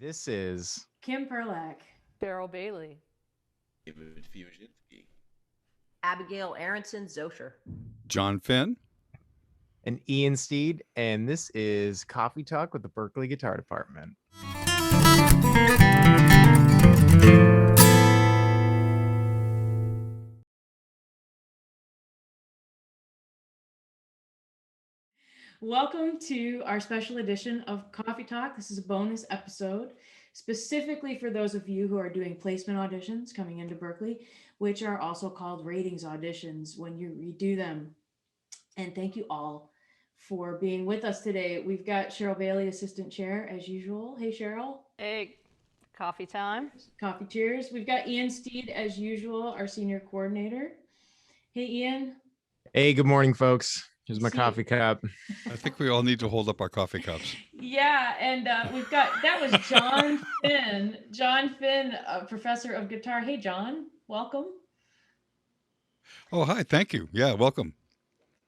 This is Kim Perlak. Cheryl Bailey. David Fiuzinski. Abigail Aronson Zosher. John Finn. an Ian Steed, and this is Coffee Talk with the Berklee Guitar Department. Welcome to our special edition of Coffee Talk. This is a bonus episode specifically for those of you who are doing placement auditions coming into Berklee, which are also called ratings auditions when you redo them. And thank you all for being with us today. We've got Cheryl Bailey, Assistant Chair, as usual. Hey, Cheryl. Hey, coffee time. Coffee cheers. We've got Ian Steed, as usual, our Senior Coordinator. Hey, Ian. Hey, good morning, folks. Here's my See- coffee cup. I think we all need to hold up our coffee cups. Yeah, and we've got, that was John Finn. John Finn, a professor of guitar. Hey, John, welcome. Oh, hi. Thank you. Yeah, welcome.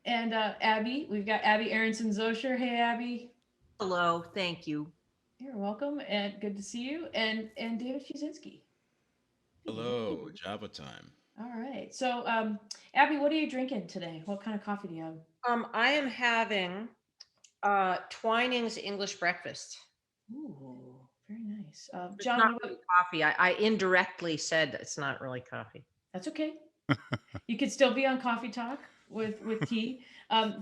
And Abby, we've got Abby Aronson Zosher. Hey, Abby. Hello, thank you. You're welcome, and good to see you. And David Fiuzinski. Hello, Java time. All right. So, Abby, what are you drinking today? What kind of coffee do you have? I am having Twining's English breakfast. Ooh, very nice. It's John, not really coffee. I indirectly said it's not really coffee. that's okay. You could still be on Coffee Talk with tea.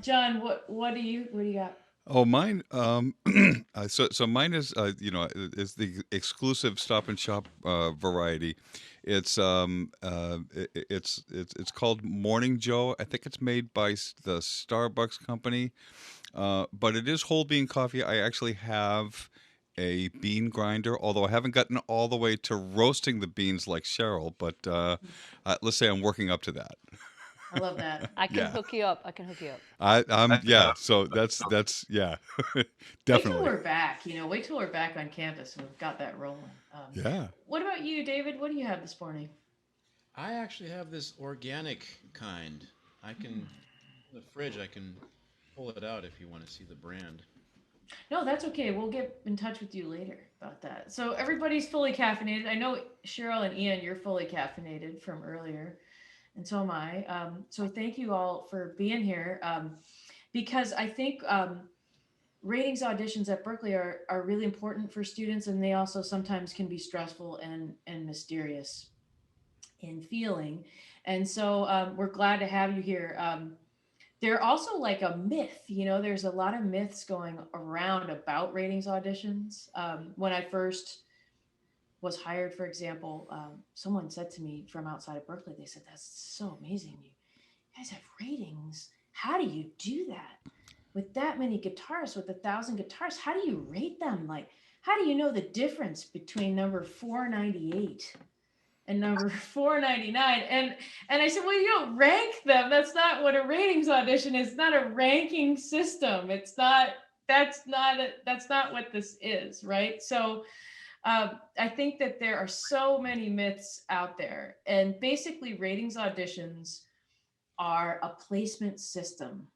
John, what do you got? Oh, mine. So mine is is the exclusive Stop and Shop variety. It's it's called Morning Joe. I think it's made by the Starbucks company, but it is whole bean coffee. I actually have a bean grinder, although I haven't gotten all the way to roasting the beans like Cheryl. But let's say I'm working up to that. I love that. I can Yeah. hook you up. I can hook you up. Yeah. So that's yeah, Wait till definitely. we're back. Wait till we're back on campus and we've got that rolling. Yeah. What about you, David? What do you have this morning? I actually have this organic kind. I can, the fridge, I can pull it out if you want to see the brand. No, that's okay. We'll get in touch with you later about that. So everybody's fully caffeinated. I know Cheryl and Ian, you're fully caffeinated from earlier, and so am I. So thank you all for being here, because I think ratings auditions at Berklee are really important for students, and they also sometimes can be stressful and mysterious in feeling. And so we're glad to have you here. They're also like a myth, there's a lot of myths going around about ratings auditions. When I first was hired, for example, someone said to me from outside of Berklee, they said, that's so amazing. You guys have ratings. How do you do that? With that many guitarists, with 1,000 guitarists, how do you rate them? Like, how do you know the difference between number 498 and number 499? And I said, well, you don't rank them. That's not what a ratings audition is. It's not a ranking system. That's not what this is, right? So I think that there are so many myths out there, and basically ratings auditions are a placement system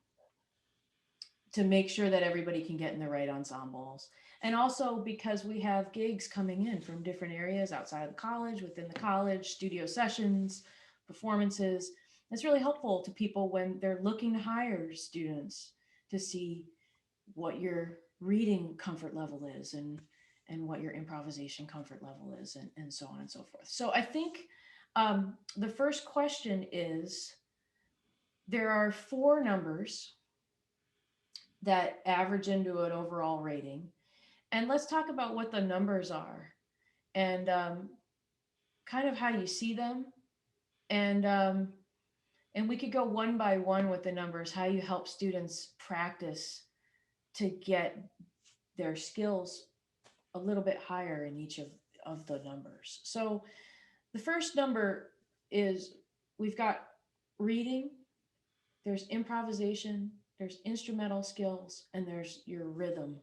to make sure that everybody can get in the right ensembles. And also because we have gigs coming in from different areas outside of the college, within the college, studio sessions, performances. It's really helpful to people when they're looking to hire students to see what your reading comfort level is and what your improvisation comfort level is, and so on and so forth. So I think the first question is, there are 4 numbers that average into an overall rating. And let's talk about what the numbers are and kind of how you see them. And we could go one by one with the numbers, how you help students practice to get their skills a little bit higher in each of the numbers. So the first number is, we've got reading, there's improvisation, there's instrumental skills, and there's your rhythm.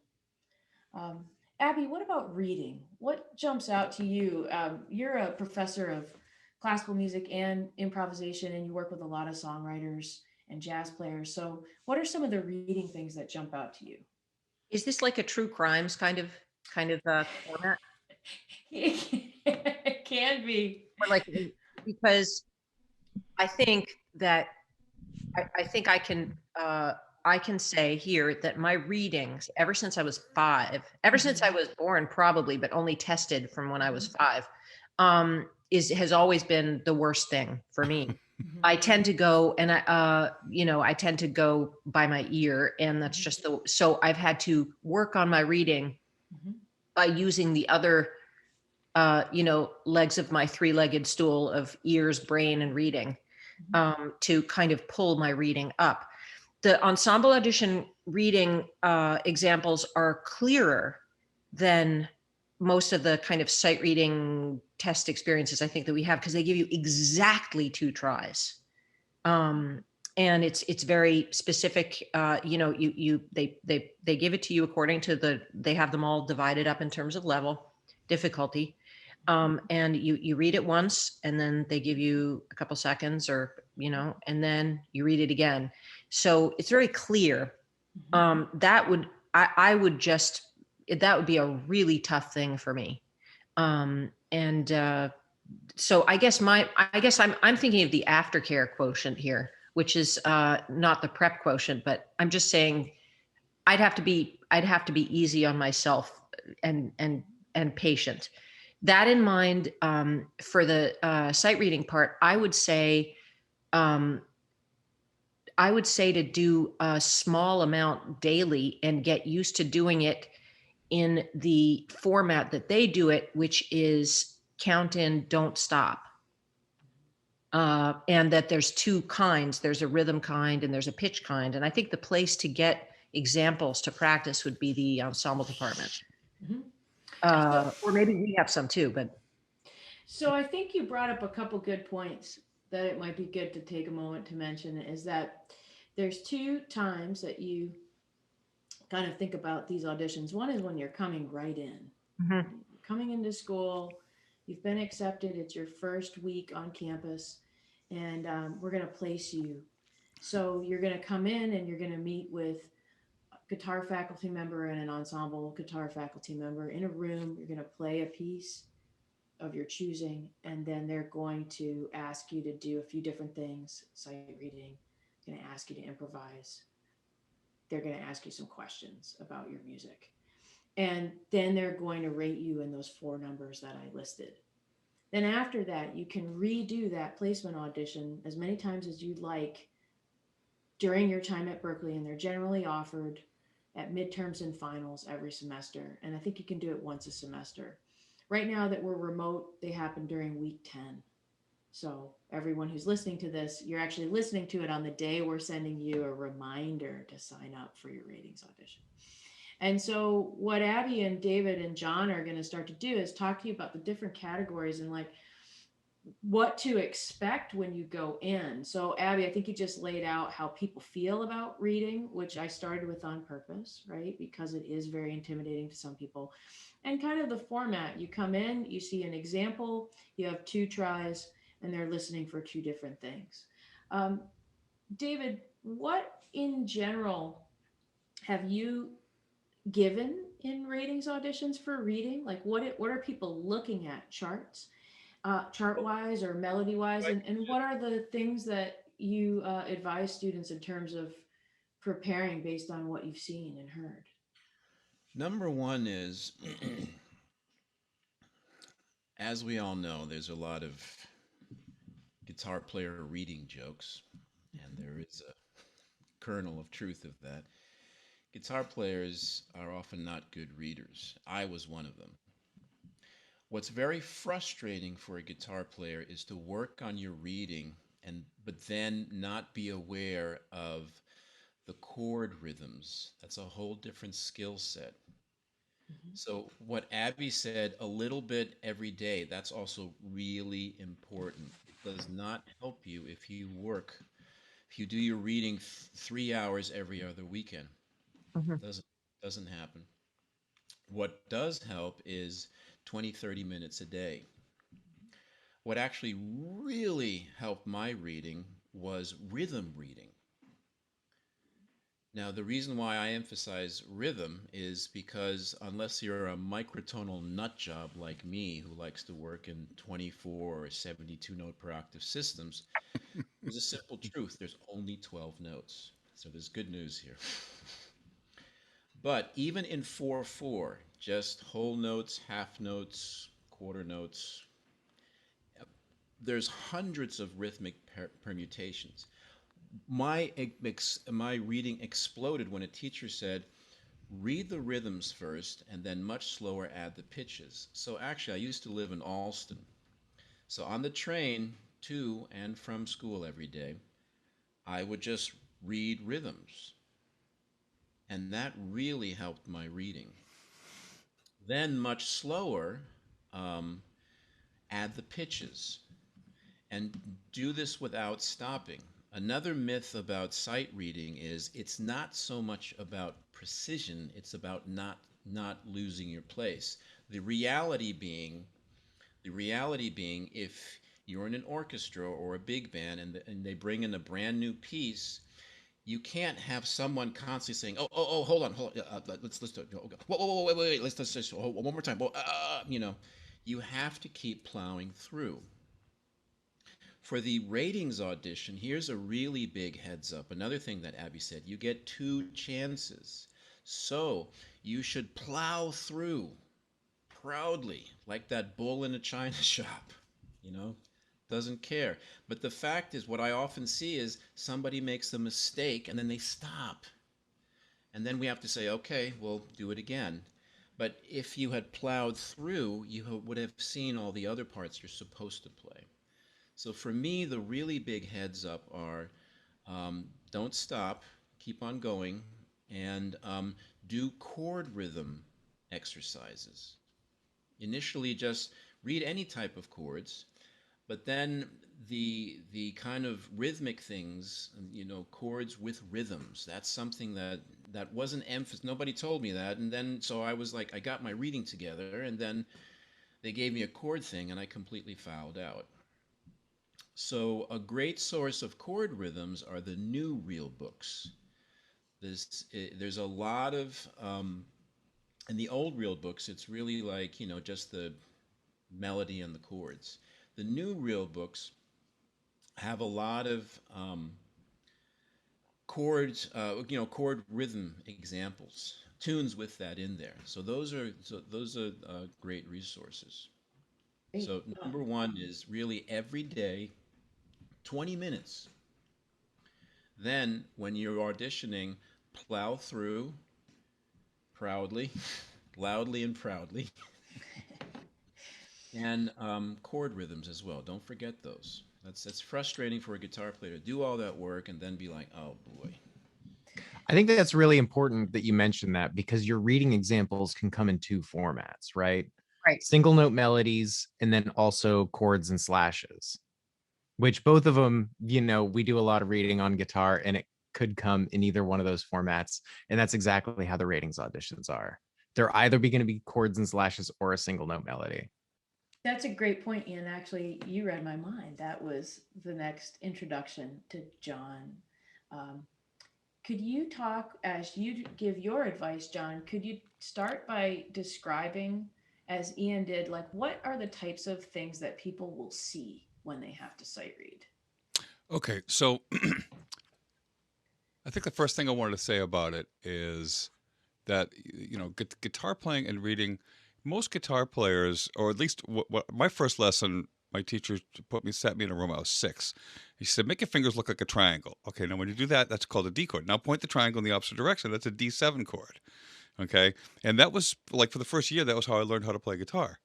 Abby, what about reading? What jumps out to you? You're a professor of classical music and improvisation, and you work with a lot of songwriters and jazz players. So what are some of the reading things that jump out to you? Is this like a true crimes kind of format? It can be. Or like, because I think that I think I can say here that my readings ever since I was 5, ever since I was born probably, but only tested from when I was 5, has always been the worst thing for me. I tend to go and I tend to go by my ear, and that's just so I've had to work on my reading by using the other legs of my 3-legged stool of ears, brain, and reading, to kind of pull my reading up. The ensemble audition reading examples are clearer than most of the kind of sight reading test experiences I think that we have, because they give you exactly 2 tries. And it's very specific. They give it to you according to they have them all divided up in terms of level difficulty. And you read it once, and then they give you a couple seconds, or and then you read it again. So it's very clear. That would be a really tough thing for me. So I guess I'm thinking of the aftercare quotient here, which is not the prep quotient, but I'm just saying I'd have to be easy on myself and patient. That in mind, for the sight reading part, I would say to do a small amount daily and get used to doing it in the format that they do it, which is count in, don't stop. And that there's 2 kinds. There's a rhythm kind and there's a pitch kind. And I think the place to get examples to practice would be the ensemble department. Or maybe we have some too, but. So I think you brought up a couple good points that it might be good to take a moment to mention, is that there's 2 times that you kind of think about these auditions. One is when you're coming right in, coming into school, you've been accepted, it's your first week on campus, and we're going to place you. So you're going to come in and you're going to meet with a guitar faculty member and an ensemble guitar faculty member in a room. You're going to play a piece of your choosing, and then they're going to ask you to do a few different things: sight reading, going to ask you to improvise, they're going to ask you some questions about your music, and then they're going to rate you in those 4 numbers that I listed. Then after that, you can redo that placement audition as many times as you'd like during your time at Berklee, and they're generally offered at midterms and finals every semester, and I think you can do it once a semester. Right now that we're remote, they happen during week 10. So everyone who's listening to this, you're actually listening to it on the day we're sending you a reminder to sign up for your ratings audition. And so what Abby and David and John are going to start to do is talk to you about the different categories and like what to expect when you go in. So Abby, I think you just laid out how people feel about reading, which I started with on purpose, right? Because it is very intimidating to some people. And kind of the format, you come in, you see an example, you have 2 tries, and they're listening for 2 different things. David, what in general have you given in ratings auditions for reading? Like what are people looking at? Charts, chart wise or melody wise, and what are the things that you advise students in terms of preparing based on what you've seen and heard? Number one is, as we all know, there's a lot of guitar player reading jokes, and there is a kernel of truth of that. Guitar players are often not good readers. I was one of them. What's very frustrating for a guitar player is to work on your reading but then not be aware of the chord rhythms. That's a whole different skill set. So what Abby said, a little bit every day, that's also really important. It does not help you if you do your reading 3 hours every other weekend. Doesn't happen. What does help is 20, 30 minutes a day. What actually really helped my reading was rhythm reading. Now, the reason why I emphasize rhythm is because unless you're a microtonal nut job like me who likes to work in 24 or 72 note per octave systems, there's a simple truth. There's only 12 notes. So there's good news here. But even in 4/4, just whole notes, half notes, quarter notes, there's hundreds of rhythmic permutations. My reading exploded when a teacher said, read the rhythms first and then much slower add the pitches. So actually, I used to live in Alston. So on the train to and from school every day, I would just read rhythms. And that really helped my reading. Then much slower, add the pitches. And do this without stopping. Another myth about sight reading is it's not so much about precision, it's about not losing your place. The reality being if you're in an orchestra or a big band and they bring in a brand new piece, you can't have someone constantly saying, "Oh, hold on, let's do it. Whoa, wait, let's just one more time." You have to keep plowing through. For the ratings audition, here's a really big heads up. Another thing that Abby said, you get 2 chances. So you should plow through proudly, like that bull in a china shop, doesn't care. But the fact is, what I often see is somebody makes a mistake and then they stop. And then we have to say, okay, we'll do it again. But if you had plowed through, you would have seen all the other parts you're supposed to play. So for me, the really big heads up are don't stop, keep on going, and do chord rhythm exercises. Initially, just read any type of chords, but then the kind of rhythmic things, chords with rhythms. That's something that wasn't emphasis. Nobody told me that, and then so I was like, I got my reading together, and then they gave me a chord thing, and I completely fouled out. So a great source of chord rhythms are the new real books. There's a lot of in the old real books, it's really like just the melody and the chords. The new real books have a lot of chords, chord rhythm examples, tunes with that in there. So those are great resources. Great. So number one is really every day 20 minutes. Then, when you're auditioning, plow through proudly, loudly and proudly, and chord rhythms as well. Don't forget those. That's frustrating for a guitar player to do all that work and then be like, oh boy. I think that's really important that you mentioned that, because your reading examples can come in 2 formats, right? Right. Single note melodies and then also chords and slashes, which both of them, we do a lot of reading on guitar and it could come in either one of those formats. And that's exactly how the ratings auditions are. They're either going to be chords and slashes or a single note melody. That's a great point, Ian. Actually, you read my mind. That was the next introduction to John. Could you talk, as you give your advice, John, could you start by describing, as Ian did, like what are the types of things that people will see when they have to sight read? Okay, so I think the first thing I wanted to say about it is that guitar playing and reading, most guitar players, or at least what my first lesson, my teacher sat me in a room. I was 6. He said, "Make your fingers look like a triangle." Okay, now when you do that, that's called a D chord. Now point the triangle in the opposite direction. That's a D7 chord. Okay, and that was like for the first year. That was how I learned how to play guitar.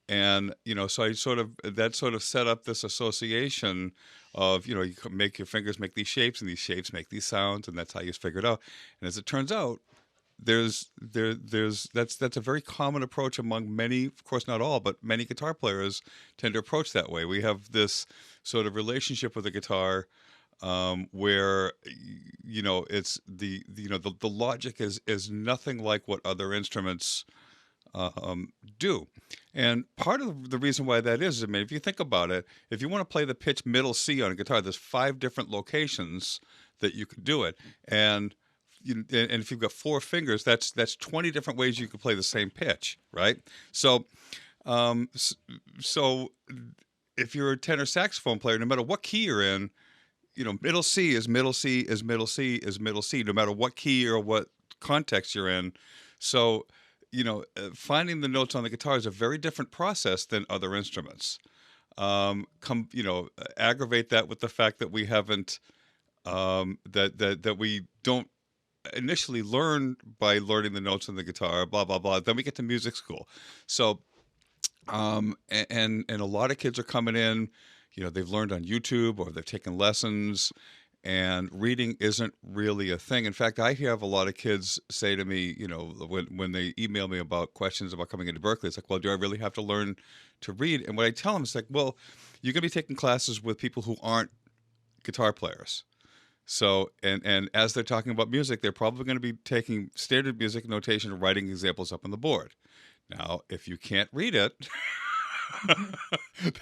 And so I sort of set up this association of you make your fingers make these shapes, and these shapes make these sounds, and that's how you figure it out. And as it turns out, that's a very common approach among many, of course not all, but many guitar players tend to approach that way. We have this sort of relationship with the guitar where it's the logic is nothing like what other instruments do. And part of the reason why that is, I mean, if you think about it, if you want to play the pitch middle C on a guitar, there's 5 different locations that you could do it. And and if you've got four fingers, that's 20 different ways you could play the same pitch, right? So, um, s- so if you're a tenor saxophone player, no matter what key you're in, middle C is middle C is middle C is middle C, no matter what key or what context you're in. So, finding the notes on the guitar is a very different process than other instruments. Aggravate that with the fact that we haven't that we don't initially learn by learning the notes on the guitar, blah blah blah. Then we get to music school. So and a lot of kids are coming in, they've learned on YouTube or they've taken lessons, and reading isn't really a thing. In fact, I have a lot of kids say to me, when they email me about questions about coming into Berklee, it's like, well, do I really have to learn to read? And what I tell them is like, well, you're going to be taking classes with people who aren't guitar players. So, and as they're talking about music, they're probably going to be taking standard music notation and writing examples up on the board. Now, if you can't read it,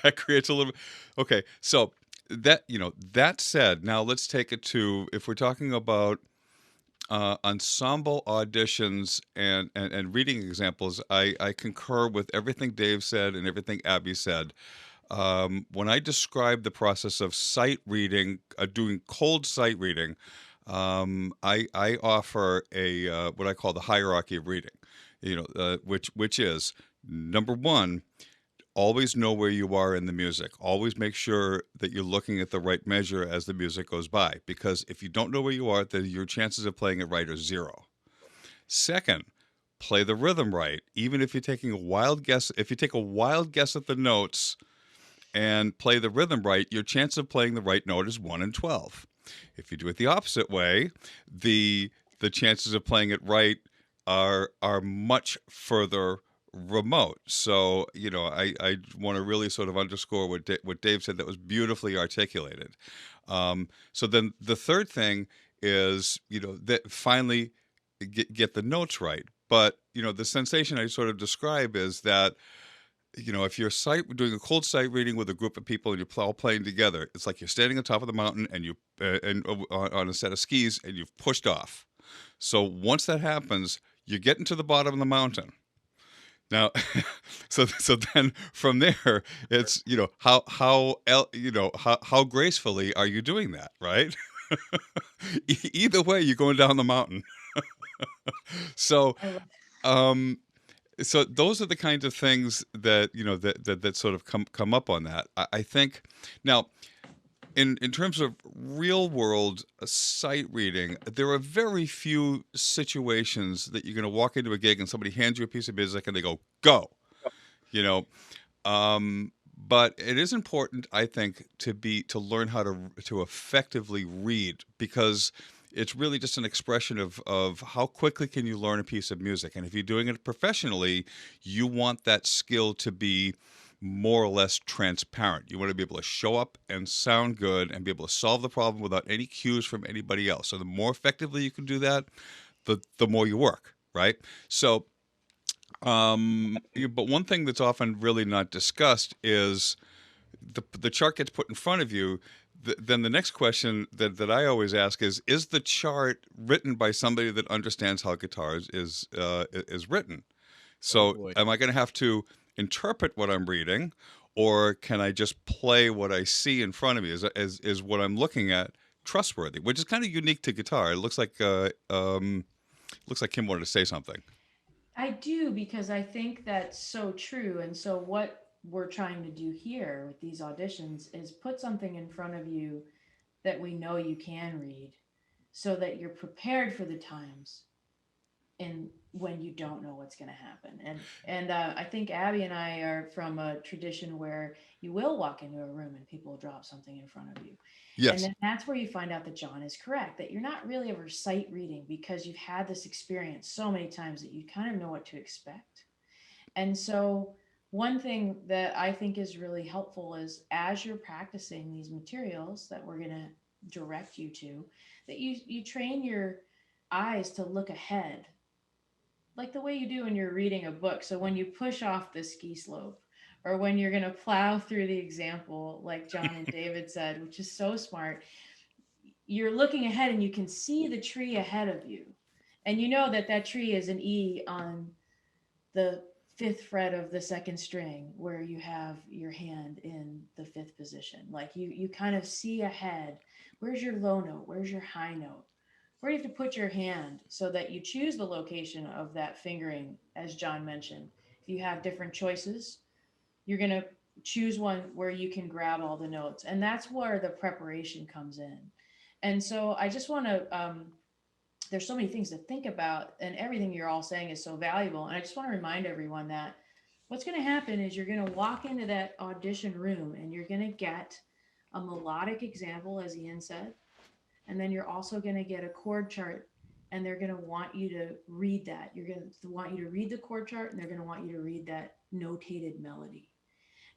that creates a little. Okay, so that said, now let's take it to, if we're talking about ensemble auditions and reading examples. I concur with everything Dave said and everything Abby said. When I describe the process of sight reading, doing cold sight reading, I offer a what I call the hierarchy of reading. Which is number one, always know where you are in the music. Always make sure that you're looking at the right measure as the music goes by, because if you don't know where you are, then your chances of playing it right are zero. Second, play the rhythm right. Even if you're taking a wild guess, if you take a wild guess at the notes and play the rhythm right, your chance of playing the right note is 1 in 12. If you do it the opposite way, the chances of playing it right are much further remote. So, I want to really sort of underscore what Dave said. That was beautifully articulated. So then the third thing is, that finally get the notes right. But, the sensation I sort of describe is that, if you're doing a cold sight reading with a group of people and you're all playing together, it's like you're standing on top of the mountain and on a set of skis, and you've pushed off. So once that happens, you're getting to the bottom of the mountain. Now, so then from there, it's how gracefully are you doing that, right? Either way, you're going down the mountain. So, I love um, so those are the kinds of things that that sort of come up on that. I think now, in terms of real world sight reading, there are very few situations that you're going to walk into a gig and somebody hands you a piece of music and they go, you know. But it is important, I think, to learn how to effectively read, because it's really just an expression of how quickly can you learn a piece of music. And if you're doing it professionally, you want that skill to be more or less transparent. You want to be able to show up and sound good and be able to solve the problem without any cues from anybody else. So the more effectively you can do that, the more you work, right? So but one thing that's often really not discussed is the chart gets put in front of you. Then the next question that I always ask is the chart written by somebody that understands how guitars is written? So boy. am I going to have to interpret what I'm reading, or can I just play what I see in front of me? Is what I'm looking at trustworthy? Which is kind of unique to guitar. It looks like Kim wanted to say something. I do, because I think that's so true. And so what we're trying to do here with these auditions is put something in front of you that we know you can read, so that you're prepared for the times and when you don't know what's going to happen. And I think Abby and I are from a tradition where you will walk into a room and people will drop something in front of you. And Yes. then that's where you find out that John is correct, that you're not really ever sight reading, because you've had this experience so many times that you kind of know what to expect. And so one thing that I think is really helpful is, as you're practicing these materials that we're going to direct you to, that you train your eyes to look ahead, like the way you do when you're reading a book. So when you push off the ski slope, or when you're going to plow through the example, like John and David said, which is so smart, you're looking ahead and you can see the tree ahead of you. And you know that that tree is an E on the fifth fret of the second string where you have your hand in the fifth position. Like you kind of see ahead. Where's your low note? Where's your high note? Where do you have to put your hand so that you choose the location of that fingering, as John mentioned? If you have different choices, you're going to choose one where you can grab all the notes. And that's where the preparation comes in. And so I just want to, there's so many things to think about, and everything you're all saying is so valuable. And I just want to remind everyone that what's going to happen is you're going to walk into that audition room and you're going to get a melodic example, as Ian said, and then you're also going to get a chord chart, and they're going to want you to read that. You're going to want you to read the chord chart, and they're going to want you to read that notated melody.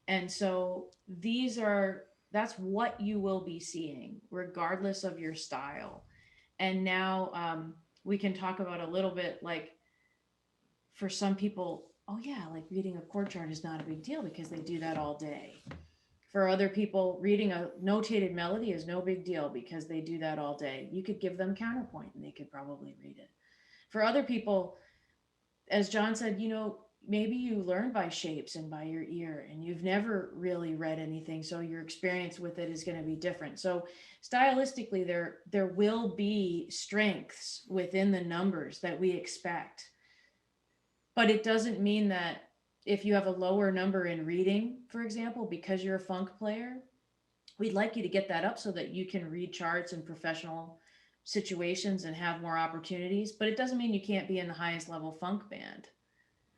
And so that's what you will be seeing regardless of your style. And now we can talk about a little bit, like, for some people, oh yeah, like reading a chord chart is not a big deal because they do that all day. For other people, reading a notated melody is no big deal because they do that all day. You could give them counterpoint and they could probably read it. For other people, as John said, maybe you learn by shapes and by your ear, and you've never really read anything, so your experience with it is going to be different. So stylistically, there will be strengths within the numbers that we expect, but it doesn't mean that if you have a lower number in reading, for example, because you're a funk player, we'd like you to get that up so that you can read charts in professional situations and have more opportunities. But it doesn't mean you can't be in the highest level funk band.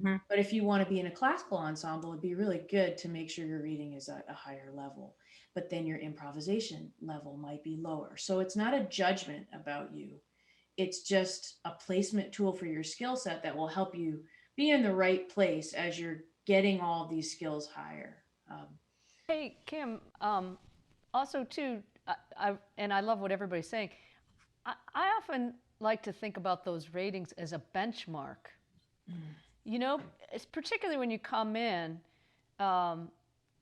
Mhm. But if you want to be in a classical ensemble, it'd be really good to make sure your reading is at a higher level. But then your improvisation level might be lower. So it's not a judgment about you. It's just a placement tool for your skill set that will help you be in the right place as you're getting all of these skills higher. Hey, Kim, also too, and I love what everybody's saying. I often like to think about those ratings as a benchmark. It's particularly when you come in, and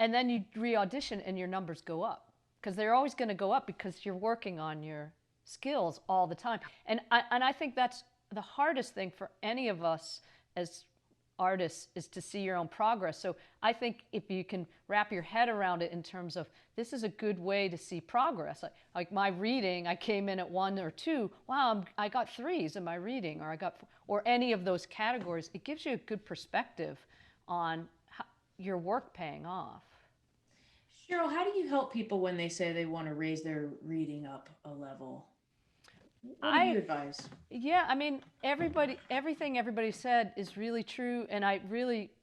then you re-audition and your numbers go up, because they're always going to go up because you're working on your skills all the time. And I think that's the hardest thing for any of us as artists, is to see your own progress. So I think if you can wrap your head around it in terms of, this is a good way to see progress. Like my reading, I came in at 1 or 2. Wow, I got 3s in my reading, or any of those categories. It gives you a good perspective on your work paying off. Cheryl, how do you help people when they say they want to raise their reading up a level? What do you advise? Yeah, I mean, everything everybody said is really true, and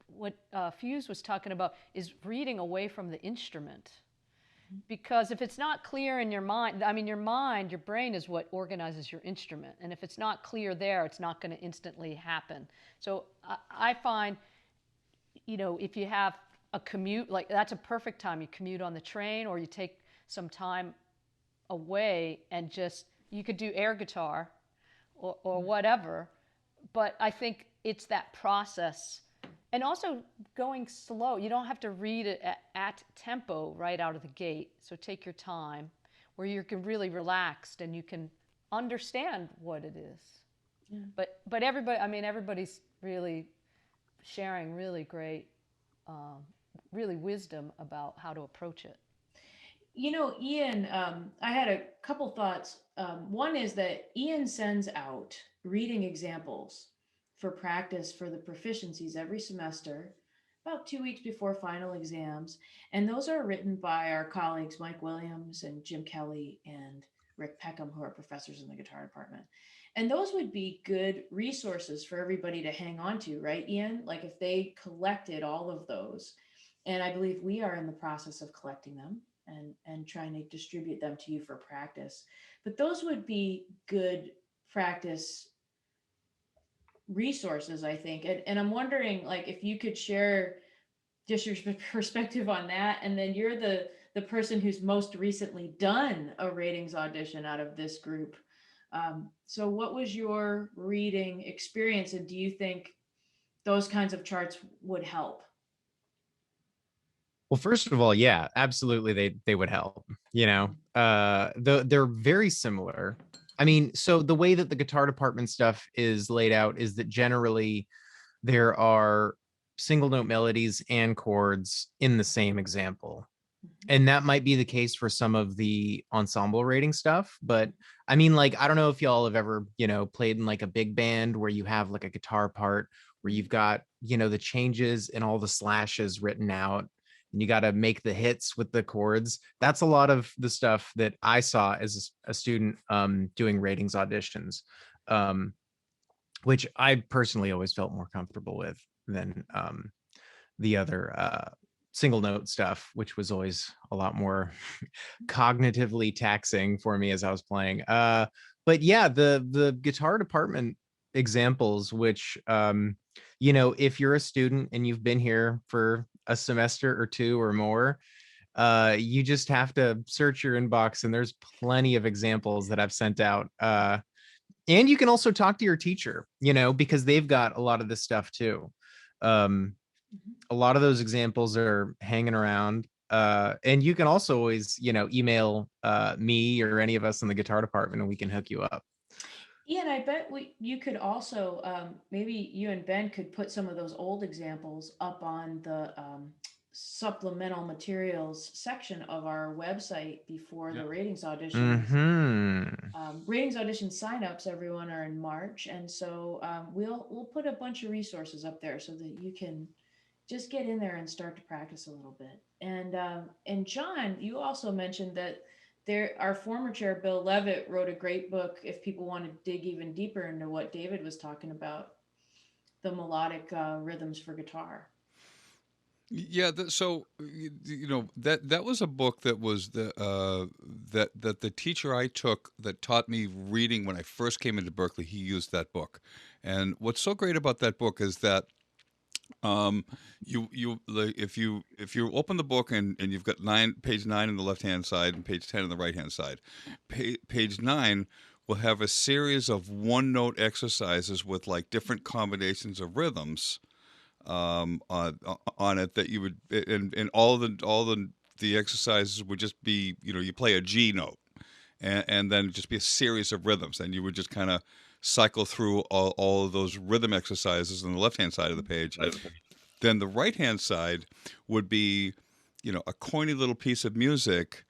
what Fuse was talking about is reading away from the instrument. Because if it's not clear in your mind, your brain is what organizes your instrument, and if it's not clear there, it's not going to instantly happen. So I find, if you have a commute, like that's a perfect time. You commute on the train, or you take some time away and you could do air guitar or whatever. But I think it's that process. And also going slow. You don't have to read it at tempo right out of the gate. So take your time where you can really relaxed and you can understand what it is. Yeah. But everybody's really sharing really great, really wisdom about how to approach it. Ian, I had a couple thoughts. One is that Ian sends out reading examples for practice for the proficiencies every semester, about 2 weeks before final exams. And those are written by our colleagues, Mike Williams and Jim Kelly and Rick Peckham, who are professors in the guitar department. And those would be good resources for everybody to hang on to, right, Ian? Like if they collected all of those, and I believe we are in the process of collecting them and trying to distribute them to you for practice. But those would be good practice resources, I think. And I'm wondering, like, if you could share just your perspective on that. And then you're the person who's most recently done a ratings audition out of this group. So what was your reading experience? And do you think those kinds of charts would help? Well, first of all, yeah, absolutely, they would help. They're very similar. I mean, so the way that the guitar department stuff is laid out is that generally there are single note melodies and chords in the same example. And that might be the case for some of the ensemble rating stuff, but I mean, like, I don't know if y'all have ever, played in like a big band where you have like a guitar part where you've got, the changes and all the slashes written out, and you got to make the hits with the chords. That's a lot of the stuff that I saw as a student doing ratings auditions, um, which I personally always felt more comfortable with than the other single note stuff, which was always a lot more cognitively taxing for me as I was playing. But yeah, the guitar department examples, which if you're a student and you've been here for a semester or two or more, you just have to search your inbox, and there's plenty of examples that I've sent out. And you can also talk to your teacher, because they've got a lot of this stuff too. A lot of those examples are hanging around. And you can also always, email me or any of us in the guitar department, and we can hook you up. Yeah, and I bet you could also maybe you and Ben could put some of those old examples up on the supplemental materials section of our website before the ratings auditions. Ratings audition signups, everyone, are in March, and so we'll put a bunch of resources up there so that you can just get in there and start to practice a little bit. And John, you also mentioned that our former chair Bill Levitt wrote a great book. If people want to dig even deeper into what David was talking about, the melodic rhythms for guitar. Yeah, so that was a book that was that the teacher I took that taught me reading when I first came into Berklee, he used that book. And what's so great about that book is that if you open the book and you've got page 9 on the left hand side and page 10 on the right hand side, page 9 will have a series of one note exercises with like different combinations of rhythms on it that you would, and all the exercises would just be, you play a G note, and then just be a series of rhythms, and you would just kind of cycle through all of those rhythm exercises on the left hand side of the page. Then the right hand side would be, a corny little piece of music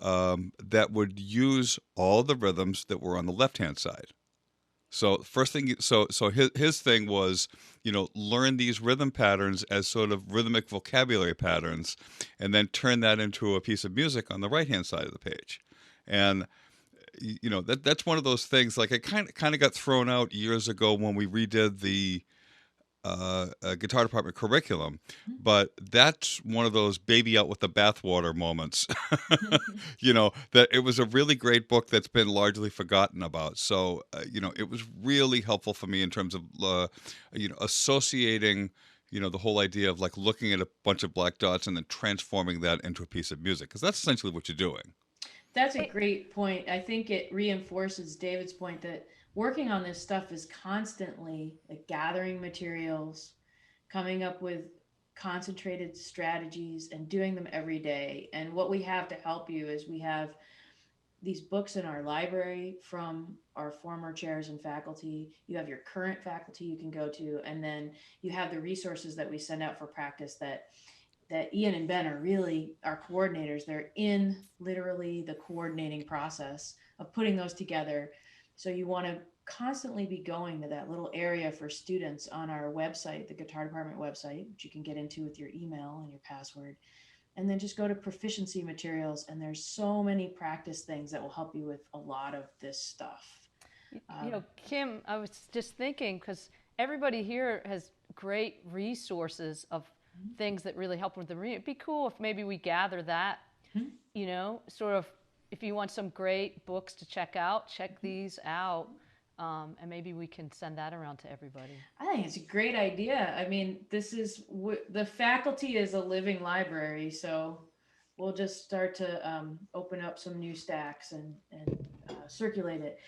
that would use all the rhythms that were on the left hand side. So first thing, so his thing was, learn these rhythm patterns as sort of rhythmic vocabulary patterns, and then turn that into a piece of music on the right hand side of the page. And that's one of those things. Like, it kind of got thrown out years ago when we redid the guitar department curriculum, but that's one of those baby out with the bathwater moments. That it was a really great book that's been largely forgotten about. So it was really helpful for me in terms of associating the whole idea of like looking at a bunch of black dots and then transforming that into a piece of music, because that's essentially what you're doing. That's a great point. I think it reinforces David's point that working on this stuff is constantly like gathering materials, coming up with concentrated strategies, and doing them every day. And what we have to help you is we have these books in our library from our former chairs and faculty. You have your current faculty you can go to, and then you have the resources that we send out for practice that Ian and Ben are really our coordinators. They're in literally the coordinating process of putting those together. So you want to constantly be going to that little area for students on our website, the guitar department website, which you can get into with your email and your password. And then just go to proficiency materials, and there's so many practice things that will help you with a lot of this stuff. Kim, I was just thinking, because everybody here has great resources of things that really help with the reading. It'd be cool if maybe we gather that, sort of, if you want some great books to check out, check these out. And maybe we can send that around to everybody. I think it's a great idea. I mean, the faculty is a living library, so we'll just start to open up some new stacks and circulate it.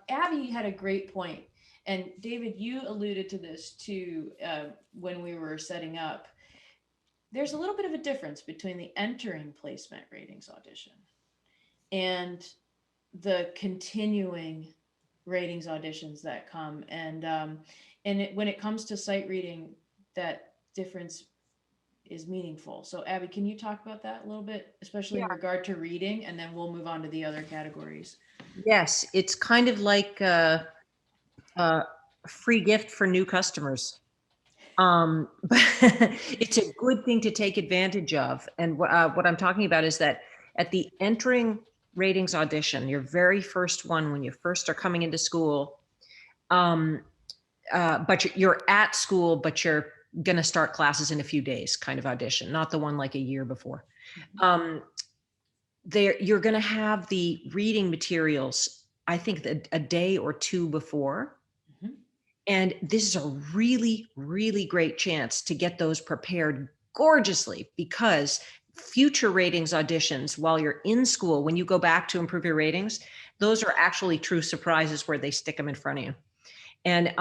Abby had a great point, and David, you alluded to this too when we were setting up. There's a little bit of a difference between the entering placement ratings audition and the continuing ratings auditions that come. And when it comes to sight reading, that difference is meaningful. So Abby, can you talk about that a little bit, especially in regard to reading, and then we'll move on to the other categories. Yes, it's kind of like a free gift for new customers. But it's a good thing to take advantage of. And what I'm talking about is that at the entering ratings audition, your very first one, when you first are coming into school, but you're at school, but you're going to start classes in a few days kind of audition, not the one like a year before. There, you're going to have the reading materials, I think, a day or two before. And this is a really, really great chance to get those prepared gorgeously, because future ratings auditions while you're in school, when you go back to improve your ratings, those are actually true surprises where they stick them in front of you. And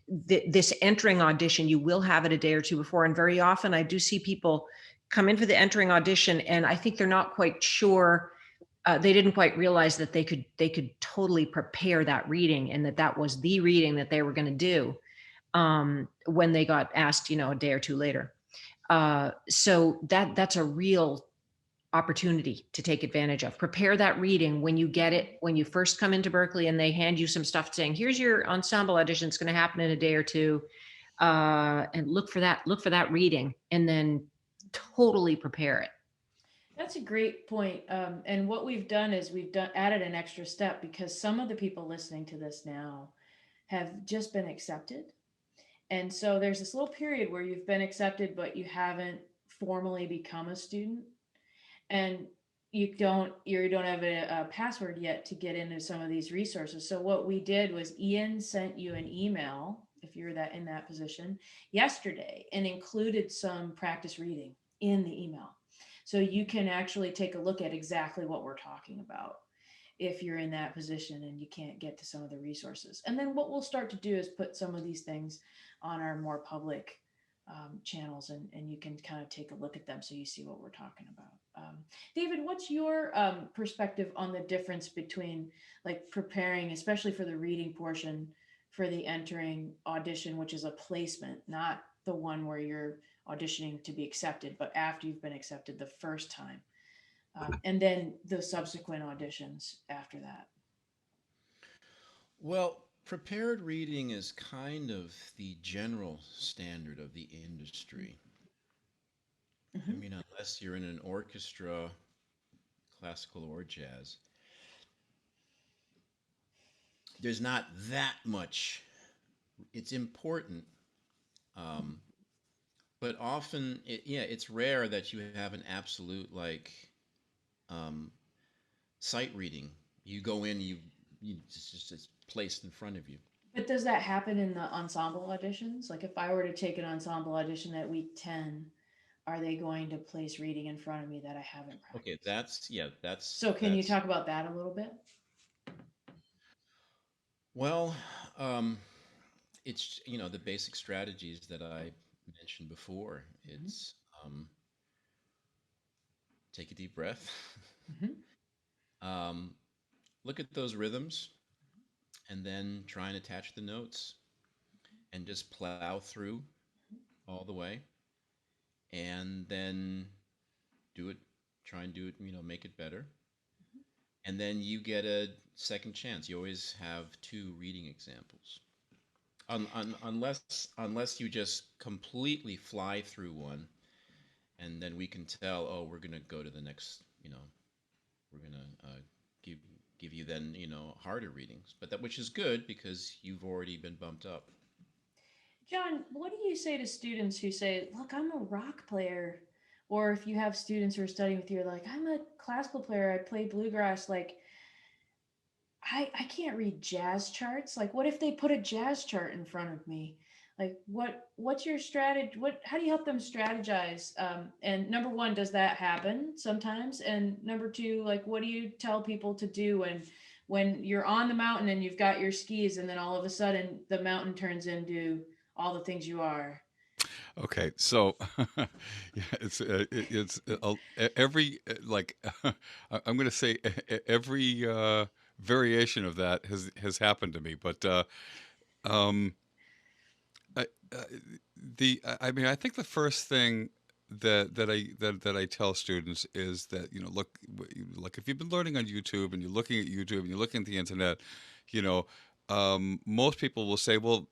this entering audition, you will have it a day or two before. And very often I do see people come in for the entering audition, and I think they're not quite sure. They didn't quite realize that they could totally prepare that reading, and that was the reading that they were going to do when they got asked, a day or two later. So that's a real opportunity to take advantage of. Prepare that reading when you get it, when you first come into Berklee and they hand you some stuff saying, here's your ensemble audition, it's going to happen in a day or two. And look for that reading, and then totally prepare it. That's a great point. And what we've done is added an extra step, because some of the people listening to this now have just been accepted. And so there's this little period where you've been accepted, but you haven't formally become a student. And you don't have a password yet to get into some of these resources. So what we did was Ian sent you an email, if you're in that position, yesterday, and included some practice reading in the email. So you can actually take a look at exactly what we're talking about if you're in that position and you can't get to some of the resources. And then what we'll start to do is put some of these things on our more public channels, and you can kind of take a look at them so you see what we're talking about. David, what's your perspective on the difference between like preparing, especially for the reading portion, for the entering audition, which is a placement, not the one where you're auditioning to be accepted, but after you've been accepted the first time, and then the subsequent auditions after that? Well, prepared reading is kind of the general standard of the industry. I mean, unless you're in an orchestra, classical or jazz, there's not that much. It's important, but often, it's rare that you have an absolute um, sight reading. You go in, it's placed in front of you. But does that happen in the ensemble auditions? Like if I were to take an ensemble audition at week 10, are they going to place reading in front of me that I haven't Okay, practiced? that's So can you talk about that a little bit? well, it's the basic strategies that I mentioned before. It's take a deep breath, um, look at those rhythms, and then try and attach the notes, and just plow through all the way, and then do it. Try and do it. Make it better, and then you get a second chance. You always have two reading examples. Unless you just completely fly through one, and then we can tell, oh, we're gonna go to the next, we're gonna give you then harder readings, but that, which is good because you've already been bumped up. John, what do you say to students who say, look, I'm a rock player? Or if you have students who are studying with you, like, I'm a classical player, I play bluegrass, like, I can't read jazz charts. Like, what if they put a jazz chart in front of me? Like, what's your strategy? How do you help them strategize? And number one, does that happen sometimes? And number two, like, what do you tell people to do when you're on the mountain and you've got your skis, and then all of a sudden the mountain turns into all the things you are? Okay, so yeah, every like I'm going to say every variation of that has happened to me, but um, I, uh, I mean I think the first thing that I tell students is that look, like if you've been learning on YouTube and you're looking at YouTube and you're looking at the internet, you know most people will say, well,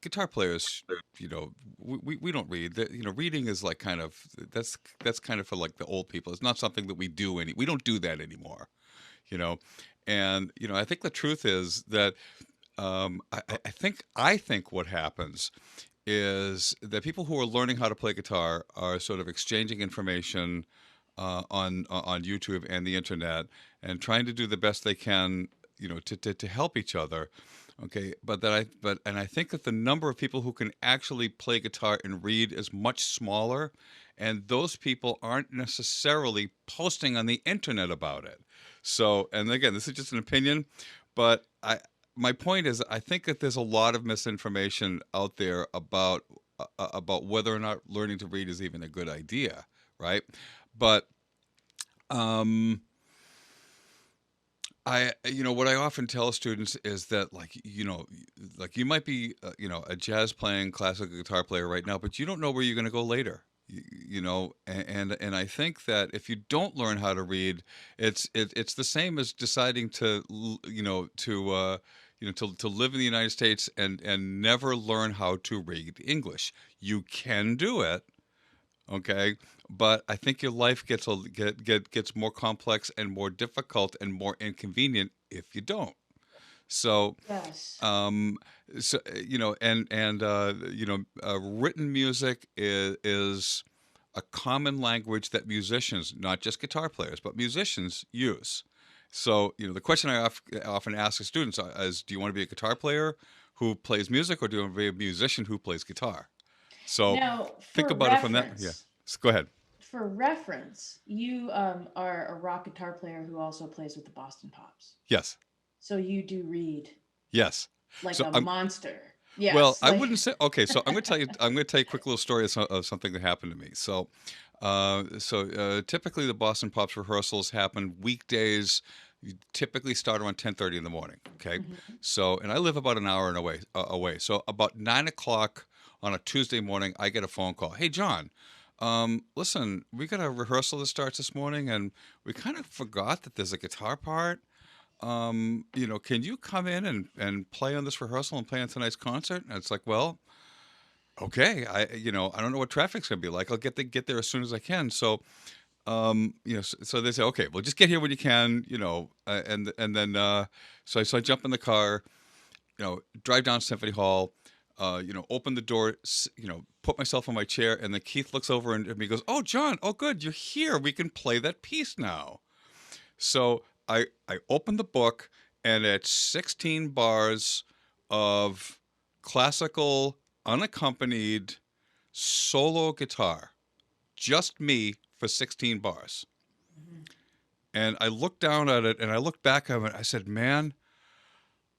guitar players, we don't read. That reading is like kind of that's kind of for like the old people. It's not something that we don't do that anymore, you know. And I think the truth is that I think what happens is that people who are learning how to play guitar are sort of exchanging information on YouTube and the internet and trying to do the best they can, to help each other. Okay, and I think that the number of people who can actually play guitar and read is much smaller, and those people aren't necessarily posting on the internet about it. So, and again, this is just an opinion, but my point is, I think that there's a lot of misinformation out there about whether or not learning to read is even a good idea, right? But um, what I often tell students is that, like you might be, a jazz playing classical guitar player right now, but you don't know where you're going to go later. And I think that if you don't learn how to read, it's the same as deciding to live in the United States and never learn how to read English. You can do it, okay, but I think your life gets more complex and more difficult and more inconvenient if you don't. So, Yes. um, written music is a common language that musicians, not just guitar players, but musicians use. So, the question I often ask students is, do you want to be a guitar player who plays music, or do you want to be a musician who plays guitar? So, Now, think for about it from that. Yeah. reference, So go ahead. you are a rock guitar player who also plays with the Boston Pops. Yes. So you do read Yes. like So a I'm monster. Well, Yes, I like wouldn't say. Okay, so I'm going to tell you. I'm going to tell you a quick little story of something that happened to me. Typically the Boston Pops rehearsals happen weekdays. You typically start around 10:30 in the morning. Okay, Mhm. so and I live about an hour and away. So about 9 o'clock on a Tuesday morning, I get a phone call. Hey, John. Listen, we got a rehearsal that starts this morning, and we kind of forgot that there's a guitar part. Can you come in and play on this rehearsal and play on tonight's concert? And it's like, well, okay, I don't know what traffic's gonna be like. I'll get there as soon as I can. So, so they say, okay, well, just get here when you can, and then, so I jump in the car, drive down to Symphony Hall, open the door, put myself on my chair, and then Keith looks over and he goes, "Oh, John, oh, good, you're here. We can play that piece now." So I opened the book, and it's 16 bars of classical unaccompanied solo guitar, just me for 16 bars. Mhm. And I looked down at it and I looked back at it. I said, "Man,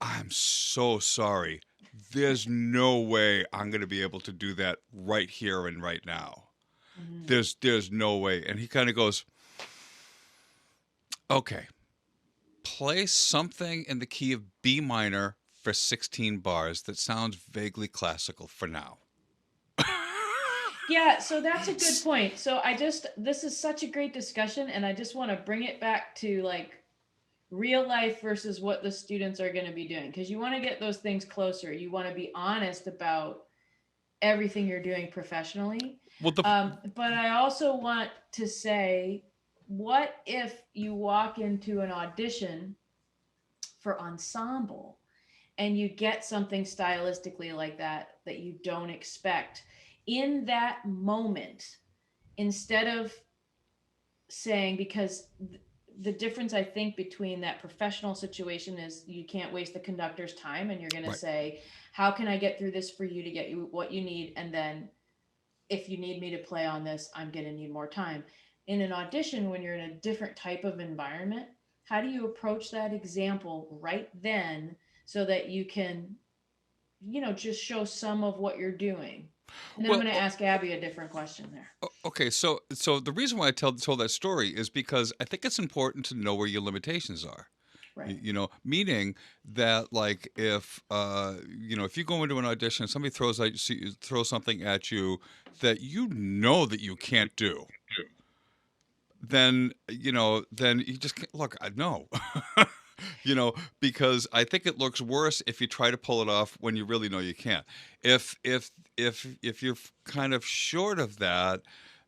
I'm so sorry. There's no way I'm going to be able to do that right here and right now. Mhm. There's no way." And he kind of goes, "Okay, play something in the key of B minor for 16 bars that sounds vaguely classical for now." Yeah, so that's a good point. So this is such a great discussion, and I just want to bring it back to like real life versus what the students are going to be doing, because you want to get those things closer. You want to be honest about everything you're doing professionally. Well, But I also want to say, what if you walk into an audition for Ensemble and you get something stylistically like that you don't expect in that moment, instead of saying, because the difference I think between that professional situation is you can't waste the conductor's time, and you're going to right. say, how can I get through this for you to get you what you need, and then if you need me to play on this, I'm going to need more time. In an audition, when you're in a different type of environment, how do you approach that example right then so that you can, just show some of what you're doing? And then Well, I'm going to ask Abby a different question there. okay, so the reason why I told that story is because I think it's important to know where your limitations are. Right. You know, meaning that like if if you go into an audition, somebody throws something at you that you know that you can't do, then you just can't, look. I know, because I think it looks worse if you try to pull it off when you really know you can't. If you're kind of short of that,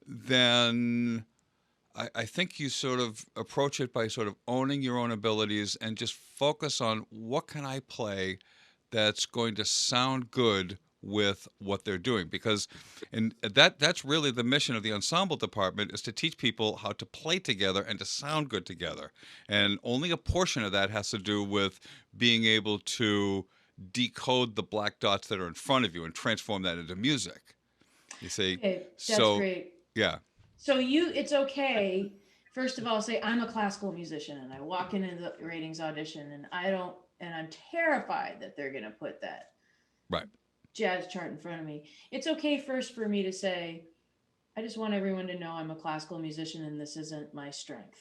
then I think you sort of approach it by sort of owning your own abilities and just focus on what can I play that's going to sound good with what they're doing, because and that's really the mission of the ensemble department, is to teach people how to play together and to sound good together, and only a portion of that has to do with being able to decode the black dots that are in front of you and transform that into music, you see. Okay, that's So great. yeah. So it's okay. First of all, say I'm a classical musician and I walk into the ratings audition and I'm terrified that they're going to put that Right. jazz chart in front of me. It's okay first for me to say, I just want everyone to know I'm a classical musician and this isn't my strength.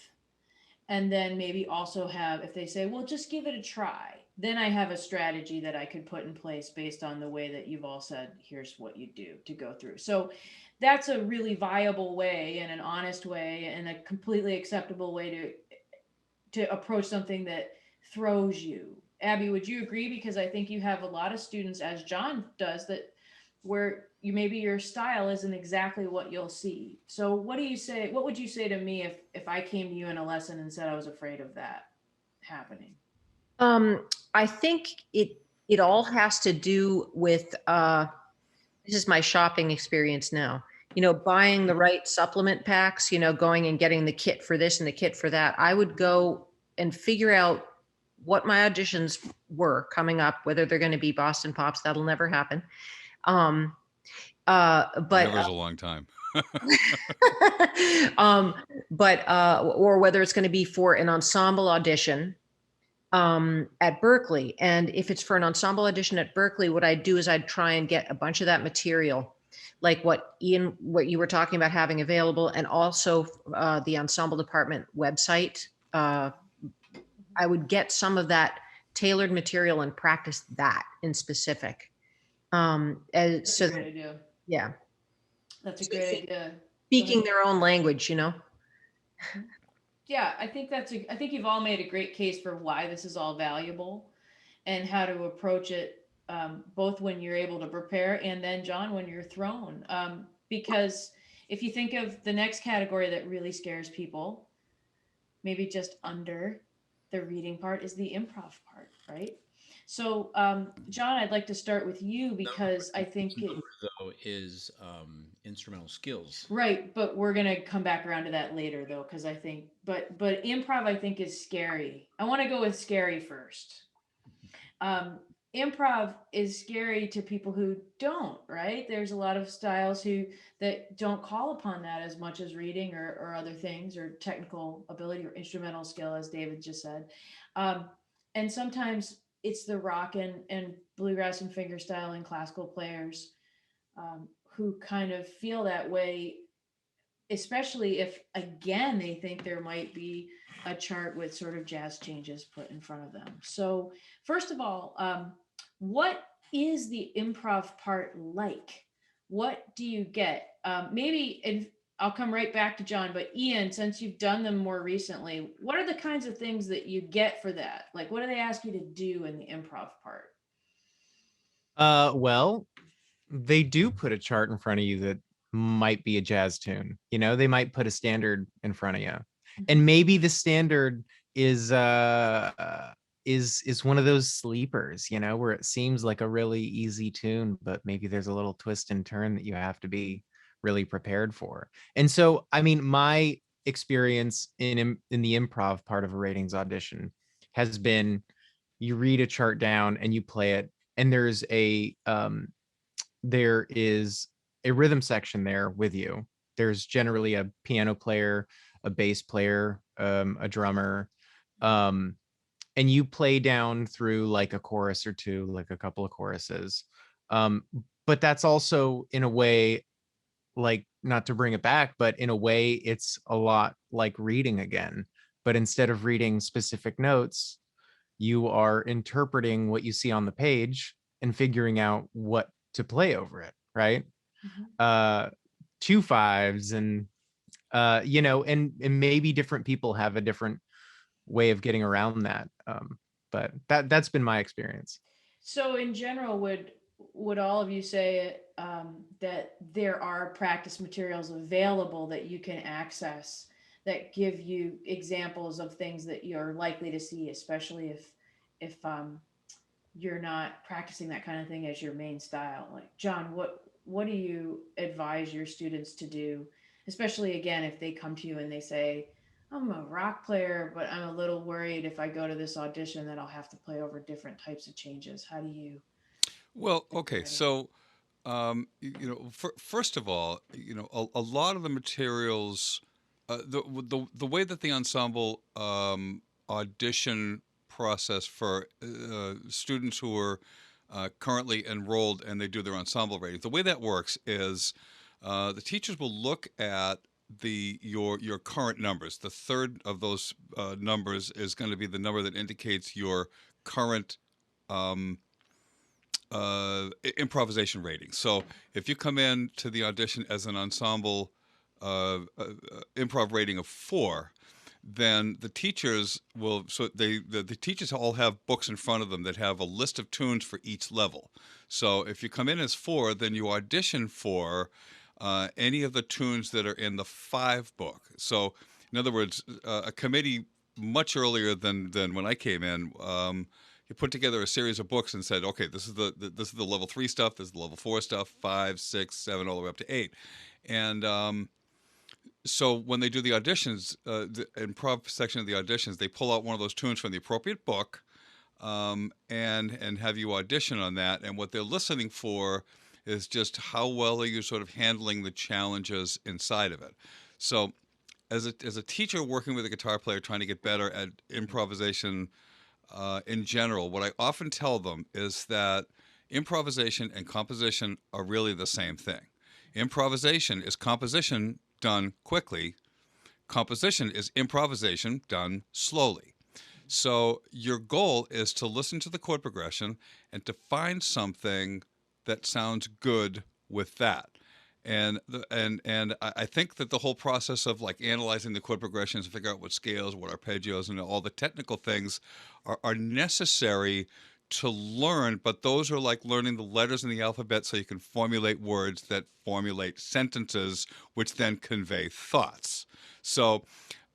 And then maybe also have, if they say, well, just give it a try, then I have a strategy that I could put in place based on the way that you've all said, here's what you do to go through. So that's a really viable way and an honest way and a completely acceptable way to approach something that throws you. Abby, would you agree? Because I think you have a lot of students, as John does, that where maybe your style isn't exactly what you'll see. So what do you say? What would you say to me if I came to you in a lesson and said I was afraid of that happening? I think it all has to do with this is my shopping experience now. Buying the right supplement packs, going and getting the kit for this and the kit for that. I would go and figure out what my auditions were coming up, whether they're going to be Boston Pops, that'll never happen. But Never's a long time. or whether it's going to be for an ensemble audition at Berklee. And if it's for an ensemble audition at Berklee, what I'd do is I'd try and get a bunch of that material, like what you were talking about having available, and also the ensemble department website. I would get some of that tailored material and practice that in specific. That's a great idea. Yeah. That's a great idea. Speaking their own language, Yeah, I think I think you've all made a great case for why this is all valuable and how to approach it, both when you're able to prepare and then, John, when you're thrown. Because if you think of the next category that really scares people, maybe just under the reading part is the improv part, right? So, John, I'd like to start with you because I think though is instrumental skills. right, but we're gonna come back around to that later though, because I think, but improv I think is scary. I want to go with scary first. Improv is scary to people who don't, right? There's a lot of styles that don't call upon that as much as reading or other things or technical ability or instrumental skill, as David just said. And sometimes it's the rock and bluegrass and fingerstyle and classical players who kind of feel that way, especially if, again, they think there might be a chart with sort of jazz changes put in front of them. So first of all, what is the improv part like? What do you get? Maybe I'll come right back to John, but Ian, since you've done them more recently, what are the kinds of things that you get for that? Like, what do they ask you to do in the improv part? Well, they do put a chart in front of you that might be a jazz tune. They might put a standard in front of you, and maybe the standard is one of those sleepers, where it seems like a really easy tune, but maybe there's a little twist and turn that you have to be really prepared for. And so, I mean, my experience in the improv part of a ratings audition has been, you read a chart down and you play it, and there is a rhythm section there with you. There's generally a piano player, a bass player, a drummer, and you play down through like a chorus or two, like a couple of choruses. but that's also in a way, like, not to bring it back, but in a way it's a lot like reading again. But instead of reading specific notes, you are interpreting what you see on the page and figuring out what to play over it, right? Mhm. Two fives and and maybe different people have a different way of getting around that. But that's been my experience. So in general, would all of you say that there are practice materials available that you can access that give you examples of things that you're likely to see, especially if you're not practicing that kind of thing as your main style? Like John, what do you advise your students to do, especially again if they come to you and they say, I'm a rock player, but I'm a little worried if I go to this audition that I'll have to play over different types of changes. How do you Well, get okay, ready? so first of all, a lot of the materials, the way that the ensemble audition process for students who are currently enrolled and they do their ensemble ratings, the way that works is the teachers will look at your current numbers. The third of those numbers is going to be the number that indicates your current um, improvisation rating. So if you come in to the audition as an ensemble improv rating of 4, then the teachers will, so the teachers all have books in front of them that have a list of tunes for each level. So if you come in as 4, then you audition for any of the tunes that are in the 5 book. So in other words, a committee much earlier than when I came in, you put together a series of books and said, okay, this is the level 3 stuff, this is the level 4 stuff, 5, 6, 7, all the way up to 8, and so when they do the auditions, the improv section of the auditions, they pull out one of those tunes from the appropriate book, and have you audition on that. And what they're listening for is just how well are you sort of handling the challenges inside of it. So as a teacher working with a guitar player trying to get better at improvisation in general, what I often tell them is that improvisation and composition are really the same thing. Improvisation is composition done quickly. Composition is improvisation done slowly. So your goal is to listen to the chord progression and to find something that sounds good with that. And I think that the whole process of like analyzing the chord progressions, figure out what scales, what arpeggios, and all the technical things are necessary to learn, but those are like learning the letters in the alphabet so you can formulate words that formulate sentences, which then convey thoughts. So,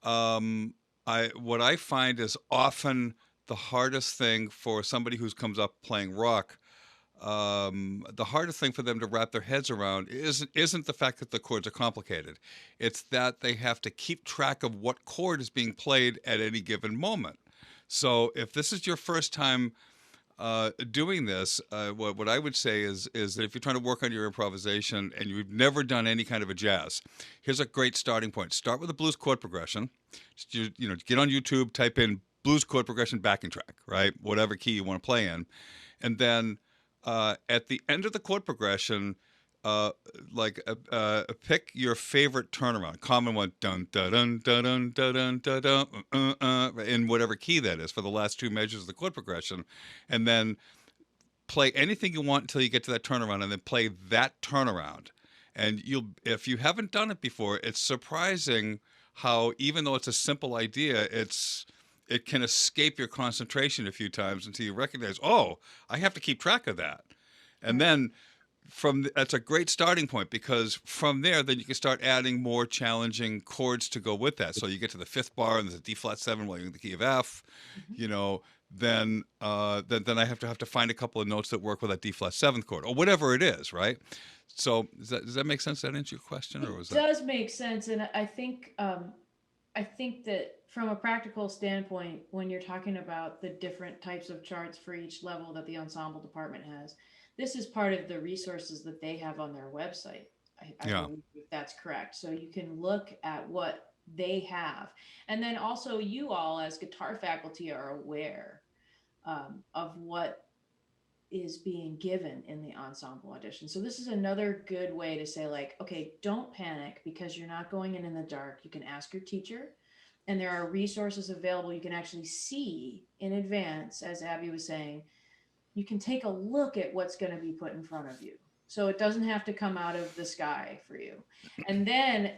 what I find is often the hardest thing for somebody who comes up playing rock, the hardest thing for them to wrap their heads around isn't the fact that the chords are complicated. It's that they have to keep track of what chord is being played at any given moment. So if this is your first time doing this, what I would say is that if you're trying to work on your improvisation and you've never done any kind of a jazz, here's a great starting point. Start with a blues chord progression. Just, get on YouTube, type in blues chord progression backing track, right? Whatever key you want to play in, and then at the end of the chord progression, uh, pick your favorite turnaround, common one, dun dun dun dun dun dun dun dun, in whatever key that is for the last 2 measures of the chord progression, and then play anything you want until you get to that turnaround, and then play that turnaround. And if you haven't done it before, it's surprising how even though it's a simple idea, it can escape your concentration a few times until you recognize, oh, I have to keep track of that. And then that's a great starting point, because from there, then you can start adding more challenging chords to go with that. So you get to the 5th bar and there's a D flat 7 while you're in the key of F, Mhm. you know, then I have to find a couple of notes that work with that D flat 7th chord or whatever it is, right? So does that make sense? Does that answer your question, or was It that? does make sense, and I think that from a practical standpoint, when you're talking about the different types of charts for each level that the ensemble department has, this is part of the resources that they have on their website. I Yeah. believe if that's correct. So you can look at what they have. And then also, you all as guitar faculty are aware of what is being given in the ensemble audition. So this is another good way to say, like, okay, don't panic because you're not going in the dark. You can ask your teacher, and there are resources available. You can actually see in advance, as Abby was saying, you can take a look at what's going to be put in front of you. So it doesn't have to come out of the sky for you. And then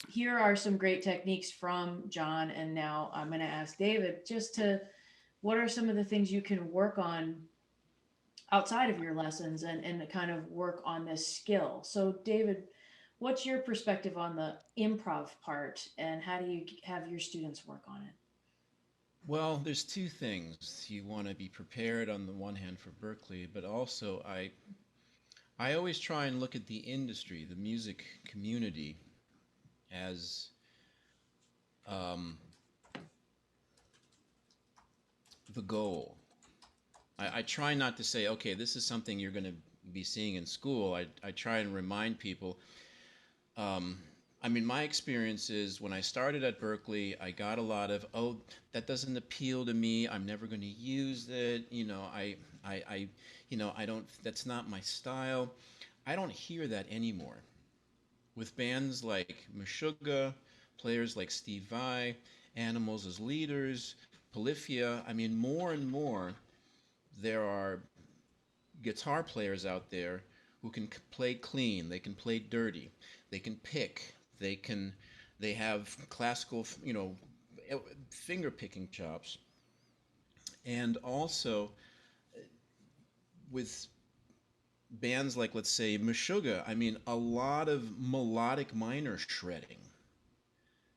here are some great techniques from John. And now I'm going to ask David just to, what are some of the things you can work on outside of your lessons and kind of work on this skill? So David, what's your perspective on the improv part, and how do you have your students work on it? Well, there's two things. You want to be prepared on the one hand for Berklee, but also I always try and look at the industry, the music community, as the goal. I try not to say, okay, this is something you're going to be seeing in school. I try and remind people. I mean, my experience is when I started at Berklee, I got a lot of, oh, that doesn't appeal to me. I'm never going to use it. I don't, that's not my style. I don't hear that anymore. With bands like Meshuggah, players like Steve Vai, Animals as Leaders, Polyphia, I mean, more and more, there are guitar players out there who can play clean, they can play dirty, they can pick, they have classical, finger picking chops. And also with bands like, let's say, Meshuggah, I mean, a lot of melodic minor shredding.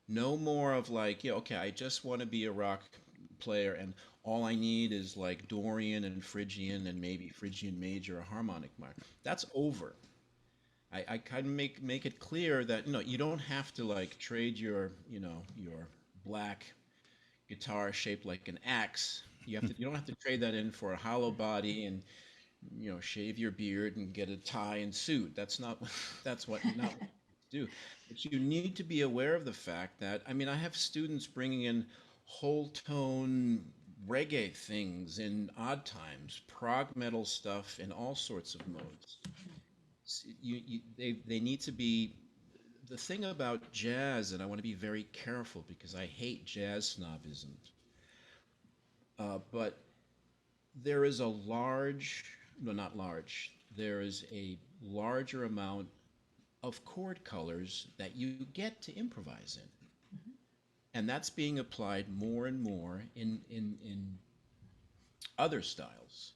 No more of like, yeah, okay, I just want to be a rock player and all I need is like Dorian and Phrygian and maybe Phrygian major or harmonic minor. That's over. I kind of make it clear that you don't have to like trade your your black guitar shaped like an axe. You don't have to trade that in for a hollow body and shave your beard and get a tie and suit. That's not what you do. But you need to be aware of the fact that I mean I have students bringing in whole tone reggae things in odd times, prog metal stuff in all sorts of modes. They need to be the thing about jazz, and I want to be very careful because I hate jazz snobism. But there is a large, no, not large, there is a larger amount of chord colors that you get to improvise in. And that's being applied more and more in other styles.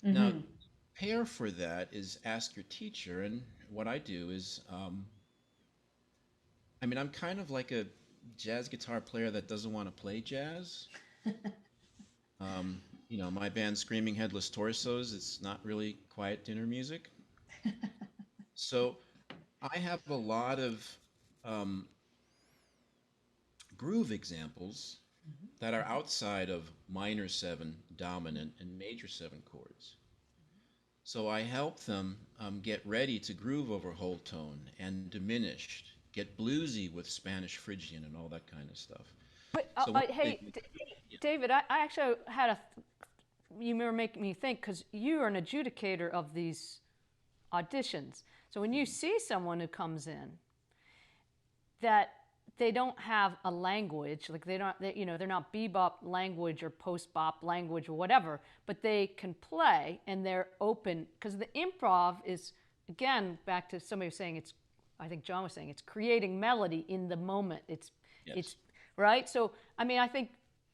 Now, prepare for that is ask your teacher. And what I do is, I mean, I'm kind of like a jazz guitar player that doesn't want to play jazz. My band Screaming Headless Torsos, it's not really quiet dinner music. So I have a lot of groove examples that are outside of minor 7 dominant and major 7 chords. So I help them get ready to groove over whole tone and diminished, get bluesy with Spanish Phrygian and all that kind of stuff. But So hey, David, I actually had you were making me think because you are an adjudicator of these auditions. So when you see someone who comes in that they don't have a language, like they're not bebop language or post-bop language or whatever, but they can play and they're open, because the improv is, again, back to somebody was saying, I think John was saying, it's creating melody in the moment. It's right. So I mean, I think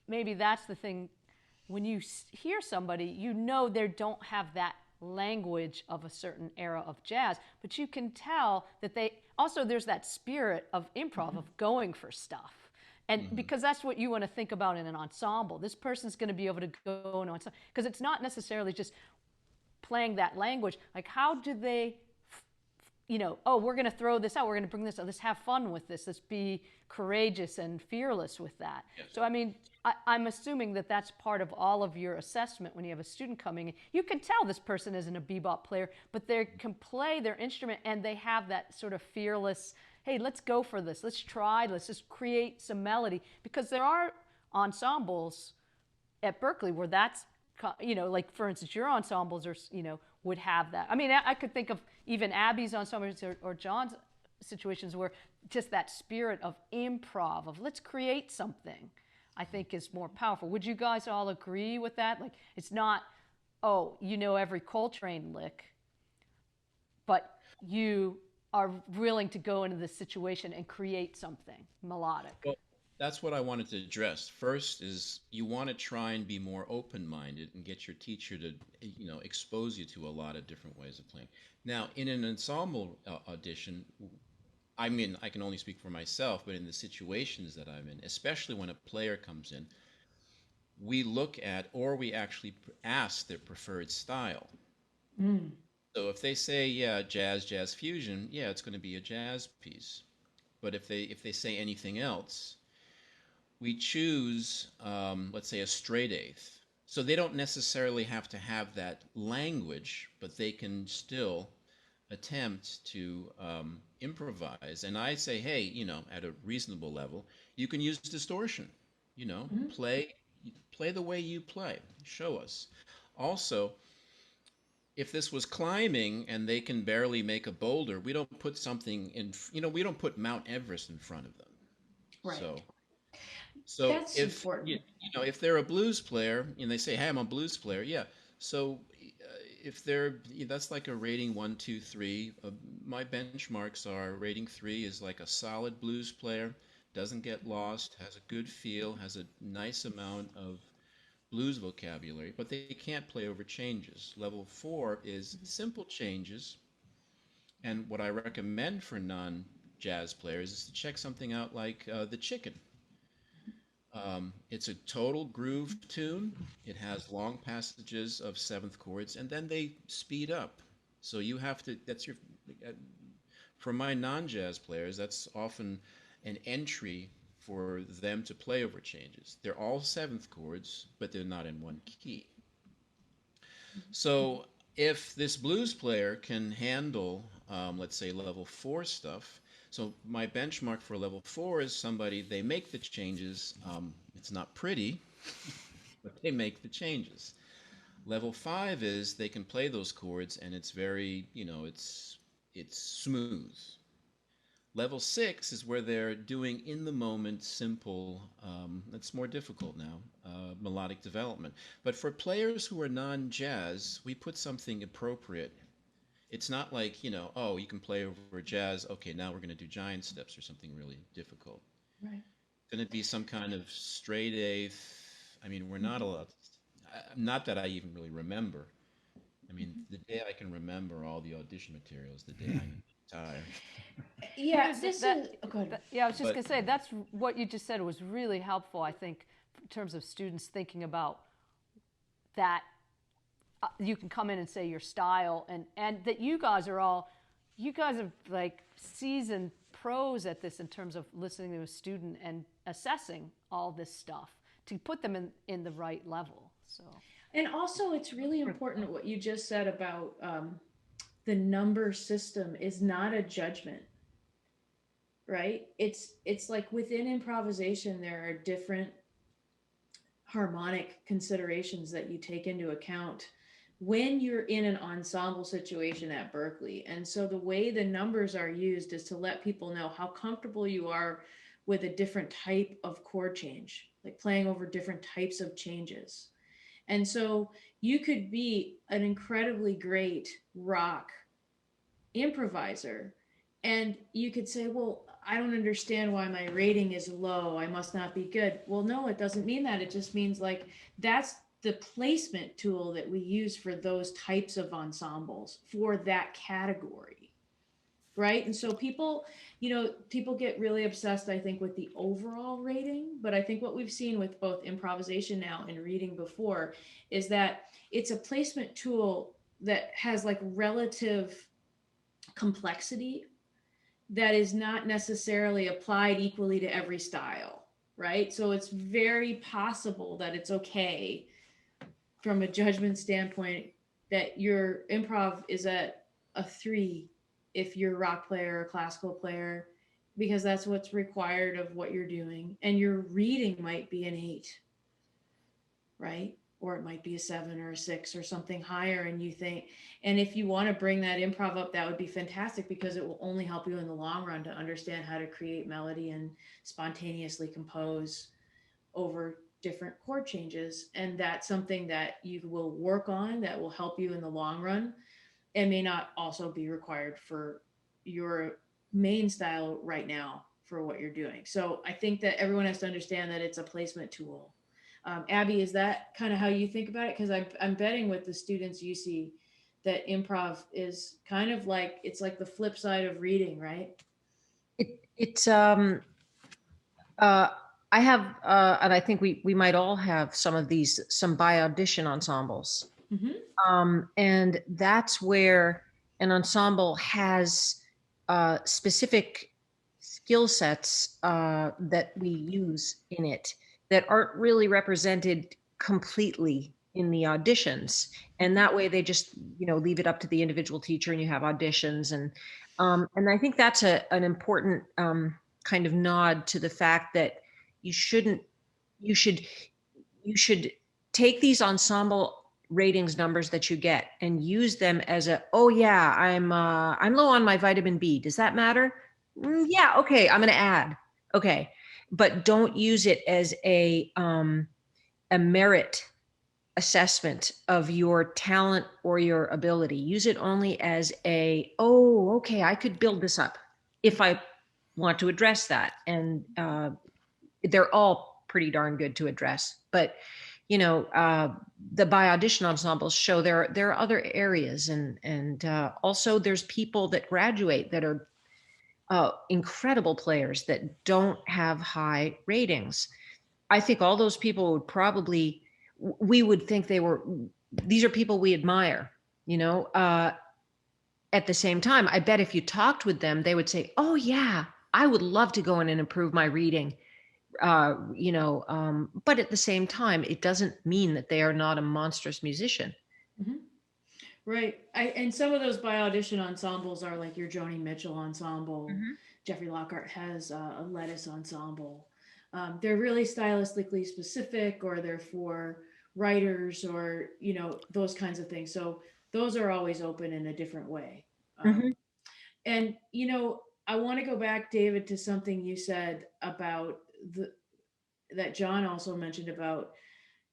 maybe that's the thing. When you hear somebody, they don't have that language of a certain era of jazz, but you can tell that there's that spirit of improv, of going for stuff. And because that's what you want to think about in an ensemble. This person's going to be able to go in an ensemble, because it's not necessarily just playing that language. Like, how do they, oh, we're going to throw this out, we're going to bring this out, let's have fun with this, let's be courageous and fearless with that. Yes. So, I mean, I'm assuming that that's part of all of your assessment when you have a student coming in. You can tell this person isn't a bebop player, but they can play their instrument and they have that sort of fearless, hey, let's go for this, let's try, let's just create some melody. Because there are ensembles at Berklee where that's you know, like for instance, your ensembles are, you know, would have that. I mean, I could think of even Abby's ensembles or John's situations where just that spirit of improv, of let's create something, I think is more powerful. Would you guys all agree with that? Like, it's not, oh, you know every Coltrane lick, but you are willing to go into this situation and create something melodic. Well, that's what I wanted to address. First is you want to try and be more open-minded and get your teacher to, expose you to a lot of different ways of playing. Now, in an ensemble audition, I mean, I can only speak for myself, but in the situations that I'm in, especially when a player comes in, we look at, or we actually ask their preferred style. Mm. So if they say, yeah, jazz fusion, yeah, it's going to be a jazz piece. But if they say anything else, we choose, let's say, a straight eighth. So they don't necessarily have to have that language, but they can still attempt to improvise. And I say, hey, at a reasonable level, you can use distortion. Mm-hmm. Play the way you play. Show us. Also, if this was climbing and they can barely make a boulder, we don't put something in, we don't put Mount Everest in front of them. Right. So That's if important. if they're a blues player and they say, "Hey, I'm a blues player," yeah. So if they're that's like a rating 1, 2, 3. My benchmarks are rating 3 is like a solid blues player, doesn't get lost, has a good feel, has a nice amount of blues vocabulary, but they can't play over changes. Level 4 is simple changes, and what I recommend for non-jazz players is to check something out like the Chicken. It's a total groove tune. It has long passages of seventh chords, and then they speed up. So you have to, uh, for my non-jazz players, that's often an entry for them to play over changes. They're all seventh chords, but they're not in one key. So if this blues player can handle, let's say, level 4 stuff, so my benchmark for level 4 is somebody, they make the changes. It's not pretty, but they make the changes. Level 5 is they can play those chords and it's very, it's smooth. Level 6 is where they're doing in the moment simple, that's more difficult now, melodic development. But for players who are non-jazz, we put something appropriate. It's not like, oh, you can play over jazz. Okay, now we're going to do giant steps or something really difficult. Right. It's going to be some kind of straight eighth. I mean, we're not allowed, not that I even really remember. I mean, the day I can remember all the audition materials, the day I'm tired. Yeah, this is. Oh, go ahead. Yeah, I was just But- going to say, that's what you just said was really helpful, I think, in terms of students thinking about that. You can come in and say your style, and that you guys are like seasoned pros at this in terms of listening to a student and assessing all this stuff to put them in the right level. So, And also, it's really important what you just said about the number system is not a judgment, right? It's like within improvisation, there are different harmonic considerations that you take into account when you're in an ensemble situation at Berklee. And so the way the numbers are used is to let people know how comfortable you are with a different type of chord change, like playing over different types of changes. And so you could be an incredibly great rock improviser, and you could say, well, I don't understand why my rating is low. I must not be good. Well, no, it doesn't mean that. It just means like that's the placement tool that we use for those types of ensembles for that category. Right. And so people get really obsessed, I think, with the overall rating. But I think what we've seen with both improvisation now and reading before is that it's a placement tool that has like relative complexity that is not necessarily applied equally to every style. Right. So it's very possible that it's okay from a judgment standpoint that your improv is at a 3 if you're a rock player or a classical player, because that's what's required of what you're doing. And your reading might be an 8, right? or it might be a 7 or a 6 or something higher, and you think, and if you want to bring that improv up, that would be fantastic, because it will only help you in the long run to understand how to create melody and spontaneously compose over different chord changes. And that's something that you will work on, that will help you in the long run, and may not also be required for your main style right now for what you're doing. So I think that everyone has to understand that it's a placement tool. Abby, is that kind of how you think about it? Because I'm betting with the students you see that improv is kind of like, it's like the flip side of reading, right? It's uh I have and I think we might all have some of these, some by audition ensembles. Mm-hmm. And that's where an ensemble has specific skill sets that we use in it that aren't really represented completely in the auditions. And that way they just, leave it up to the individual teacher, and you have auditions. And I think that's an important kind of nod to the fact that you shouldn't, you should, you should take these ensemble ratings numbers that you get and use them as oh yeah, I'm low on my vitamin B. Does that matter? Yeah, okay, I'm going to add. Okay. But don't use it as a merit assessment of your talent or your ability. Use it only as oh, okay, I could build this up if I want to address that. And they're all pretty darn good to address. But the by audition ensembles show there are other areas, and also there's people that graduate that are incredible players that don't have high ratings. I think all those people would probably, we would think these are people we admire, at the same time. I bet if you talked with them, they would say, oh yeah, I would love to go in and improve my reading. But at the same time, it doesn't mean that they are not a monstrous musician. Mm-hmm. Right. And some of those by audition ensembles are like your Joni Mitchell ensemble. Mm-hmm. Jeffrey Lockhart has a Lettuce ensemble. They're really stylistically specific, or they're for writers, or those kinds of things. So those are always open in a different way. Mm-hmm. And I want to go back, David, to something you said about that John also mentioned about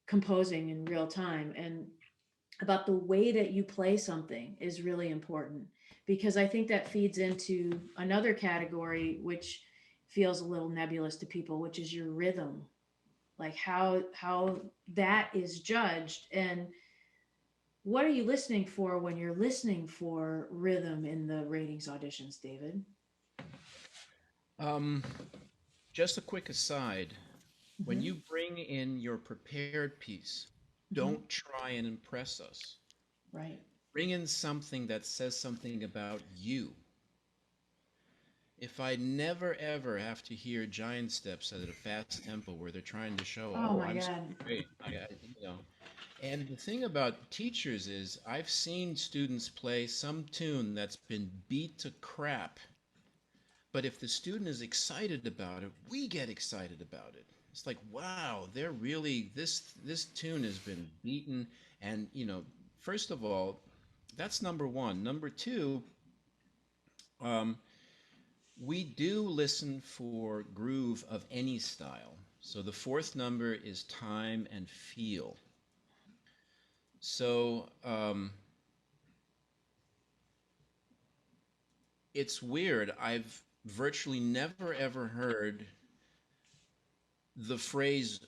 composing in real time, and about the way that you play something is really important, because I think that feeds into another category which feels a little nebulous to people, which is your rhythm, like how that is judged, and what are you listening for when you're listening for rhythm in the ratings auditions, David? Um, just a quick aside. When Mm-hmm. you bring in your prepared piece, Mm-hmm. don't try and impress us. Right. Bring in something that says something about you. If I never ever have to hear giant steps at a fast tempo where they're trying to show, Oh oh, my I'm so God. great, And the thing about teachers is, I've seen students play some tune that's been beat to crap, but if the student is excited about it, we get excited about it. It's like, wow, they're really, this tune has been beaten. And first of all, that's number one. Number two, um, we do listen for groove of any style. So the fourth number is time and feel. So it's weird. I've virtually never ever heard the phrase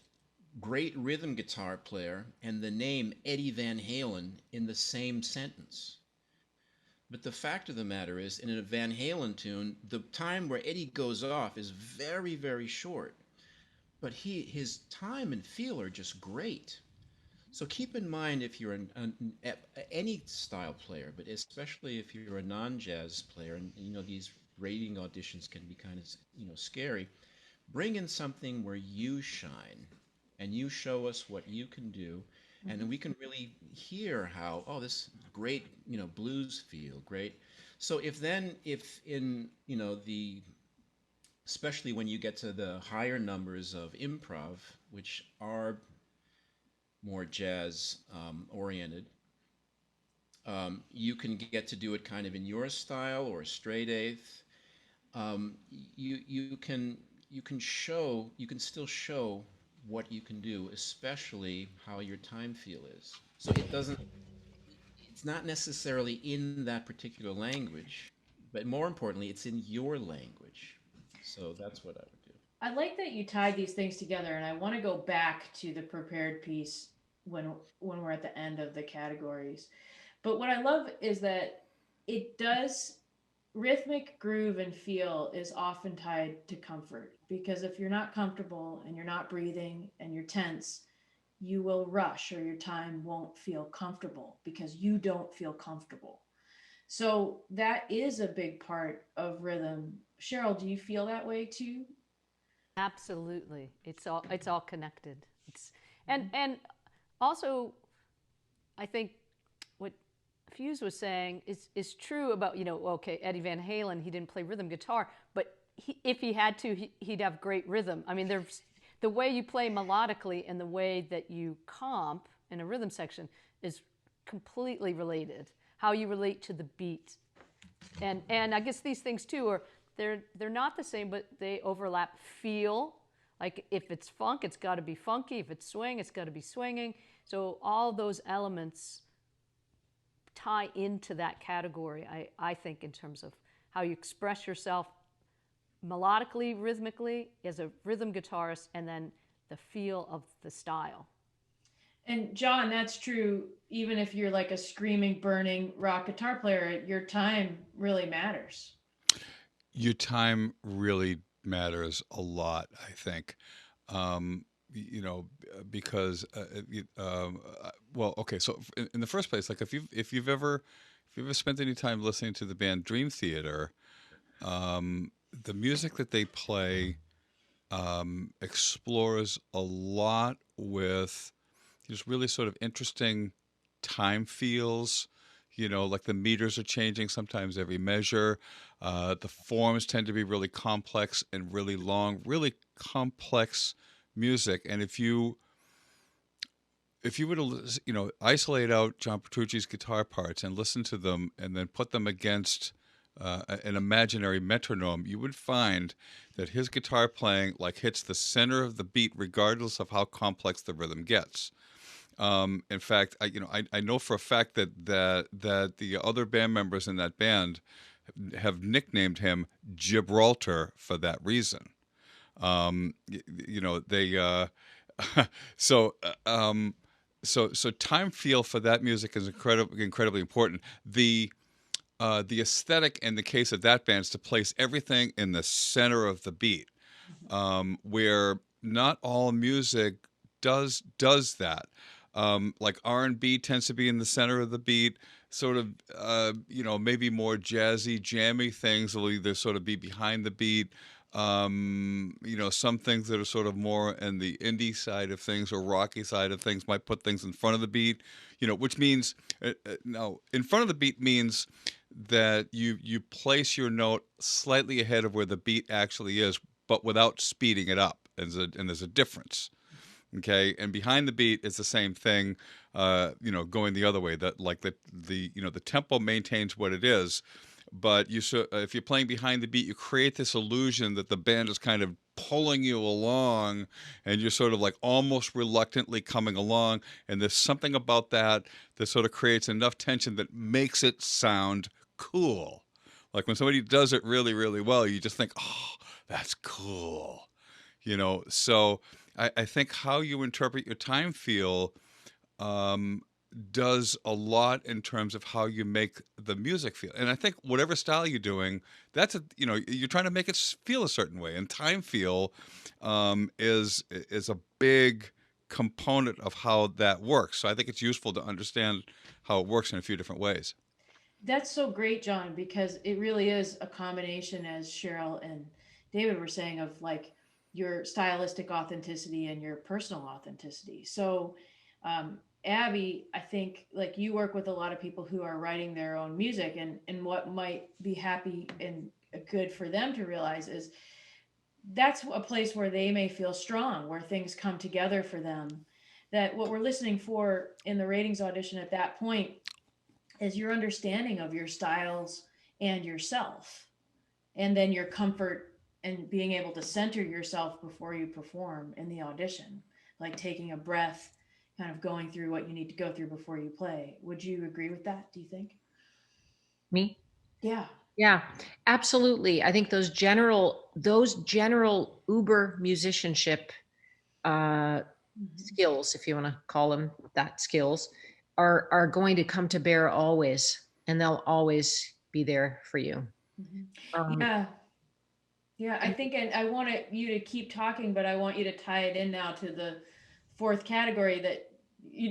great rhythm guitar player and the name Eddie Van Halen in the same sentence. But the fact of the matter is, in a Van Halen tune, the time where Eddie goes off is very, very short. But his time and feel are just great. So keep in mind, if you're any style player, but especially if you're a non-jazz player, and these rating auditions can be kind of scary. Bring in something where you shine, and you show us what you can do, and then we can really hear how, oh, this great blues feel great. So if in the especially when you get to the higher numbers of improv, which are more jazz oriented. You can get to do it kind of in your style or straight eighth. You can still show what you can do, especially how your time feel is. So it's not necessarily in that particular language, but more importantly, it's in your language. So that's what I would do. I like that you tied these things together, and I want to go back to the prepared piece when when we're at the end of the categories. But what I love is that it does rhythmic groove and feel is often tied to comfort, because if you're not comfortable and you're not breathing and you're tense, you will rush or your time won't feel comfortable because you don't feel comfortable. So that is a big part of rhythm. Cheryl, do you feel that way too? Absolutely. It's all connected. It's and also I think what Fuse was saying is true about, okay, Eddie Van Halen, he didn't play rhythm guitar, but if he had to, he'd have great rhythm. I mean, there's the way you play melodically and the way that you comp in a rhythm section is completely related. How you relate to the beat, and I guess these things too are they're not the same, but they overlap. Feel like if it's funk, it's got to be funky. If it's swing, it's got to be swinging. So all those elements tie into that category. I think in terms of how you express yourself melodically, rhythmically as a rhythm guitarist, and then the feel of the style. And John, that's true. Even if you're like a screaming, burning rock guitar player, your time really matters. Your time really matters a lot, I think. Because well, okay. So in the first place, like if you've ever spent any time listening to the band Dream Theater, the music that they play explores a lot with these really sort of interesting time feels. Like the meters are changing sometimes every measure. The forms tend to be really complex and really long, really complex music. And if you were to isolate out John Petrucci's guitar parts and listen to them and then put them against an imaginary metronome, you would find that his guitar playing like hits the center of the beat regardless of how complex the rhythm gets. In fact, I know for a fact that the other band members in that band have nicknamed him Gibraltar for that reason. They so so time feel for that music is incredibly important. The aesthetic in the case of that band is to place everything in the center of the beat, where not all music does that. Like R&B tends to be in the center of the beat. Sort of, maybe more jazzy, jammy things will either sort of be behind the beat. Some things that are sort of more in the indie side of things or rocky side of things might put things in front of the beat. Which means now in front of the beat means that you place your note slightly ahead of where the beat actually is, but without speeding it up. And there's a difference. Okay, and behind the beat is the same thing, going the other way. That like the tempo maintains what it is, but if you're playing behind the beat, you create this illusion that the band is kind of pulling you along, and you're sort of like almost reluctantly coming along. And there's something about that sort of creates enough tension that makes it sound cool. Like when somebody does it really, really well, you just think, oh, that's cool. So I think how you interpret your time feel does a lot in terms of how you make the music feel. And I think whatever style you're doing, you're trying to make it feel a certain way. And time feel is a big component of how that works. So I think it's useful to understand how it works in a few different ways. That's so great, John, because it really is a combination, as Cheryl and David were saying, of like your stylistic authenticity and your personal authenticity. So, Abby, I think like you work with a lot of people who are writing their own music, and what might be happy and good for them to realize is that's a place where they may feel strong, where things come together for them. that what we're listening for in the ratings audition at that point is your understanding of your styles and yourself, and then your comfort and being able to center yourself before you perform in the audition, like taking a breath, kind of going through what you need to go through before you play. Would you agree with that, do you think? Me? Yeah. Yeah, absolutely. I think those general uber musicianship skills, if you want to call them that, skills, are going to come to bear always, and they'll always be there for you. Yeah. Yeah, I think, and I want you to keep talking, but I want you to tie it in now to the fourth category that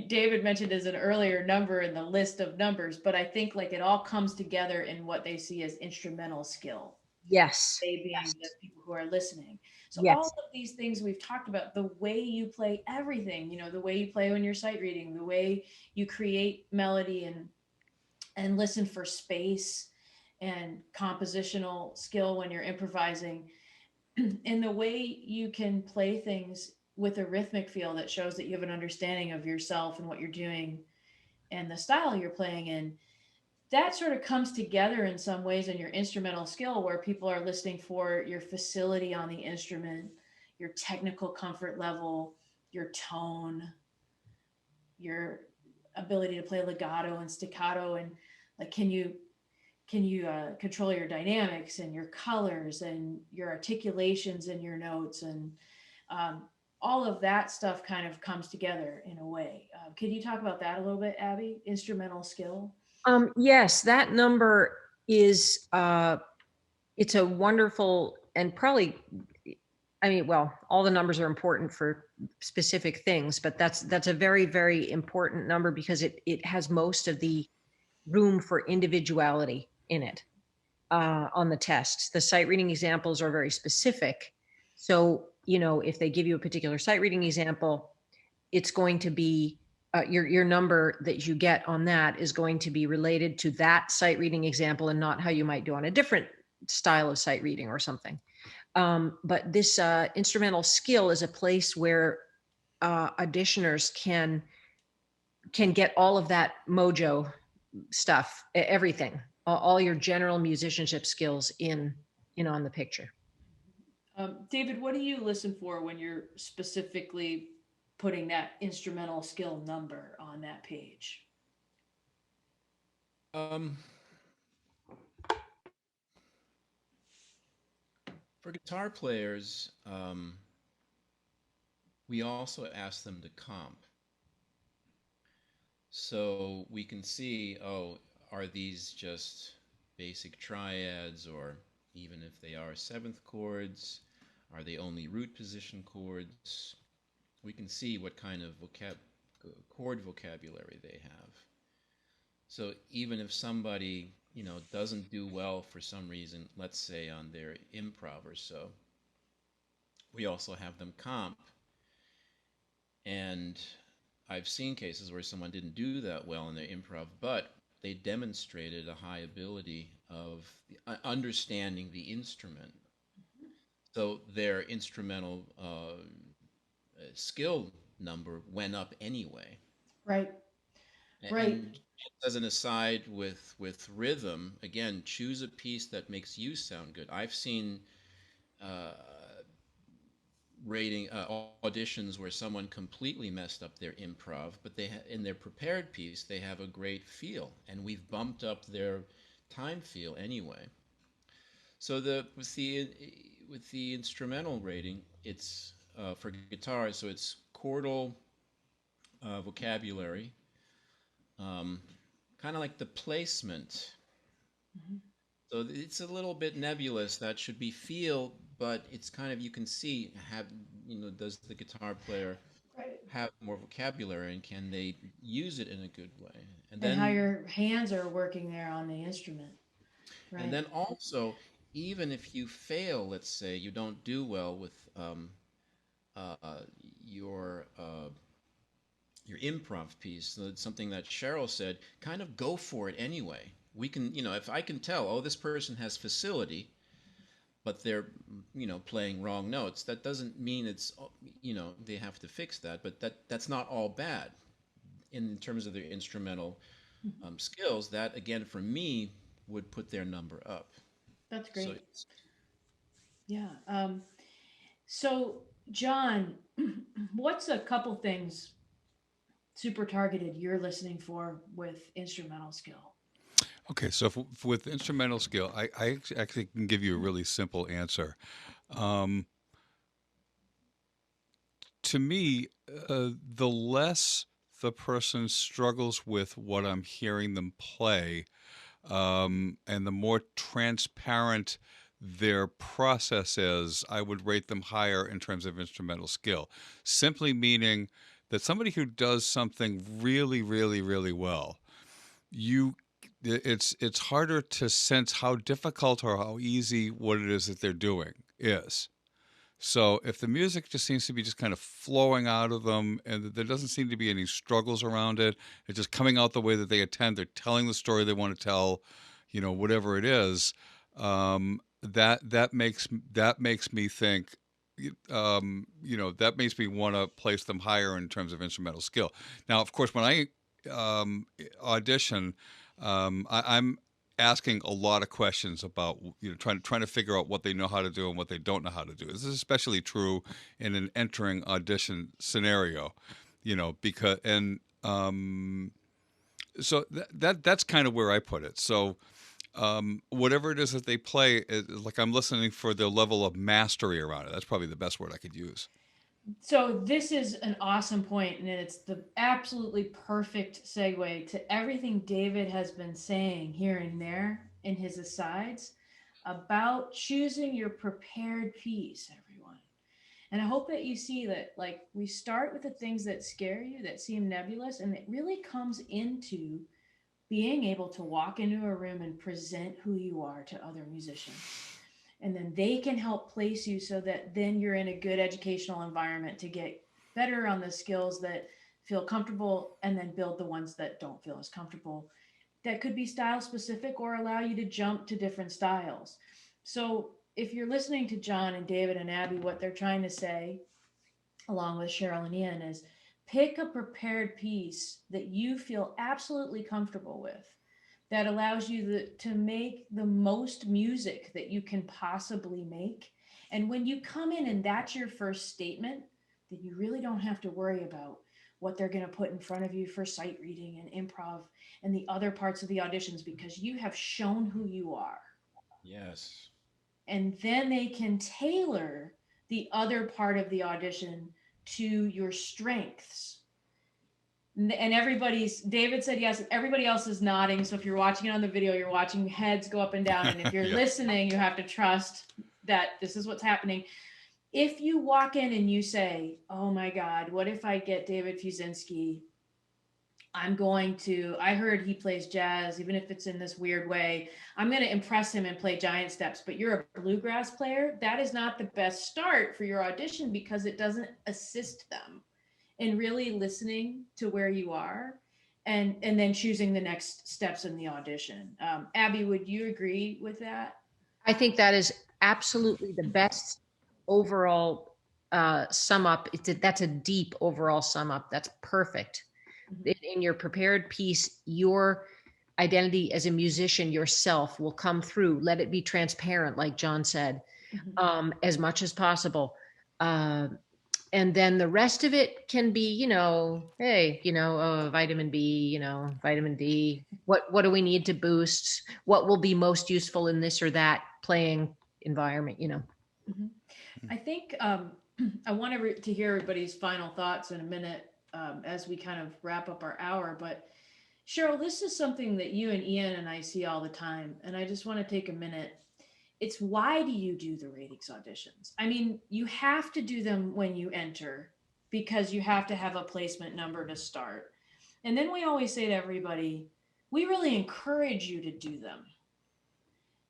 David mentioned as an earlier number in the list of numbers. But I think like it all comes together in what they see as instrumental skill. Yes. They being Yes. the people who are listening. So all Yes. of these things we've talked about, the way you play everything, the way you play when you're sight reading, the way you create melody and listen for space and compositional skill when you're improvising, and the way you can play things with a rhythmic feel that shows that you have an understanding of yourself and what you're doing and the style you're playing in, that sort of comes together in some ways in your instrumental skill, where people are listening for your facility on the instrument, your technical comfort level, your tone, your ability to play legato and staccato, and like can you control your dynamics and your colors and your articulations and your notes, and um, all of that stuff kind of comes together in a way. Can you talk about that a little bit, Abby? Instrumental skill. Yes, that number is it's a wonderful, and probably, I mean, well, all the numbers are important for specific things, but that's a very, very important number because it has most of the room for individuality in it on the tests. The sight reading examples are very specific. So, if they give you a particular sight reading example, it's going to be your number that you get on that is going to be related to that sight reading example and not how you might do on a different style of sight reading or something. But this instrumental skill is a place where auditioners can get all of that mojo stuff, everything, all your general musicianship skills in on the picture. David, what do you listen for when you're specifically putting that instrumental skill number on that page? Um, for guitar players, we also ask them to comp. So we can see, oh, are these just basic triads, or even if they are seventh chords, are they only root position chords? We can see what kind of chord vocabulary they have. So even if somebody, doesn't do well for some reason, let's say on their improv or so, we also have them comp. And I've seen cases where someone didn't do that well in their improv, but they demonstrated a high ability of understanding the instrument. So their instrumental skill number went up anyway. Right. Right. And just as an aside with rhythm, again, choose a piece that makes you sound good. I've seen uh, auditions where someone completely messed up their improv, but in their prepared piece they have a great feel, and we've bumped up their time feel anyway. So with the instrumental rating, it's for guitar, so it's chordal vocabulary, um, kind of like the placement. Mm-hmm. So it's a little bit nebulous. That should be feel, but it's kind of, you can see, does the guitar player Right. have more vocabulary, and can they use it in a good way? And how your hands are working there on the instrument. Right. And then also, even if you fail, let's say you don't do well with uh, your uh, your improv piece, so it's something that Cheryl said, kind of go for it anyway. We can, if I can tell, oh, this person has facility, but they're playing wrong notes. That doesn't mean it's they have to fix that, but that's not all bad in terms of their instrumental skills. That again for me would put their number up. That's So great. Yeah. So, John, what's a couple things super targeted you're listening for with instrumental skill? Okay, so with instrumental skill, I actually can give you a really simple answer. Um, to me, the less the person struggles with what I'm hearing them play, and the more transparent their process is, I would rate them higher in terms of instrumental skill. Simply meaning that somebody who does something really, really, really well, you it's harder to sense how difficult or how easy what it is that they're doing is. So if the music just seems to be just kind of flowing out of them and there doesn't seem to be any struggles around it, it's just coming out the way that they intend, they're telling the story they want to tell, whatever it is, that makes me think, that makes me want to place them higher in terms of instrumental skill. Now, of course, when I audition, I'm asking a lot of questions about trying to figure out what they know how to do and what they don't know how to do. This is especially true in an entering audition scenario, because and so that's kind of where I put it. So whatever it is that they play, like I'm listening for their level of mastery around it. That's probably the best word I could use. So this is an awesome point, and it's the absolutely perfect segue to everything David has been saying here and there in his asides about choosing your prepared piece, everyone. And I hope that you see that, like, we start with the things that scare you, that seem nebulous, and it really comes into being able to walk into a room and present who you are to other musicians. And then they can help place you so that then you're in a good educational environment to get better on the skills that feel comfortable and then build the ones that don't feel as comfortable. That could be style specific or allow you to jump to different styles. So if you're listening to John and David and Abby, what they're trying to say, along with Cheryl and Ian, is pick a prepared piece that you feel absolutely comfortable with that allows you to make the most music that you can possibly make. And when you come in and that's your first statement, then you really don't have to worry about what they're going to put in front of you for sight reading and improv and the other parts of the auditions because you have shown who you are. yes, And then they can tailor the other part of the audition to your strengths. And everybody's, David said yes, everybody else is nodding. So if you're watching it on the video, you're watching heads go up and down. And if you're Yeah. listening, you have to trust that this is what's happening. If you walk in and you say, oh my God, what if I get David Fuzinski? I heard he plays jazz, even if it's in this weird way. I'm going to impress him and play giant steps, but you're a bluegrass player. That is not the best start for your audition because it doesn't assist them in really listening to where you are and then choosing the next steps in the audition. Abby, would you agree with that? I think that is absolutely the best overall sum up. That's a deep overall sum up. That's perfect. In your prepared piece, your identity as a musician yourself will come through. Let it be transparent, like John said, as much as possible. And then the rest of it can be, hey, vitamin B, vitamin D. What do we need to boost? What will be most useful in this or that playing environment? I think I want to hear everybody's final thoughts in a minute as we kind of wrap up our hour. But Cheryl, this is something that you and Ian and I see all the time, and I just want to take a minute. It's why do you do the ratings auditions? I mean, you have to do them when you enter because you have to have a placement number to start. And then we always say to everybody, we really encourage you to do them.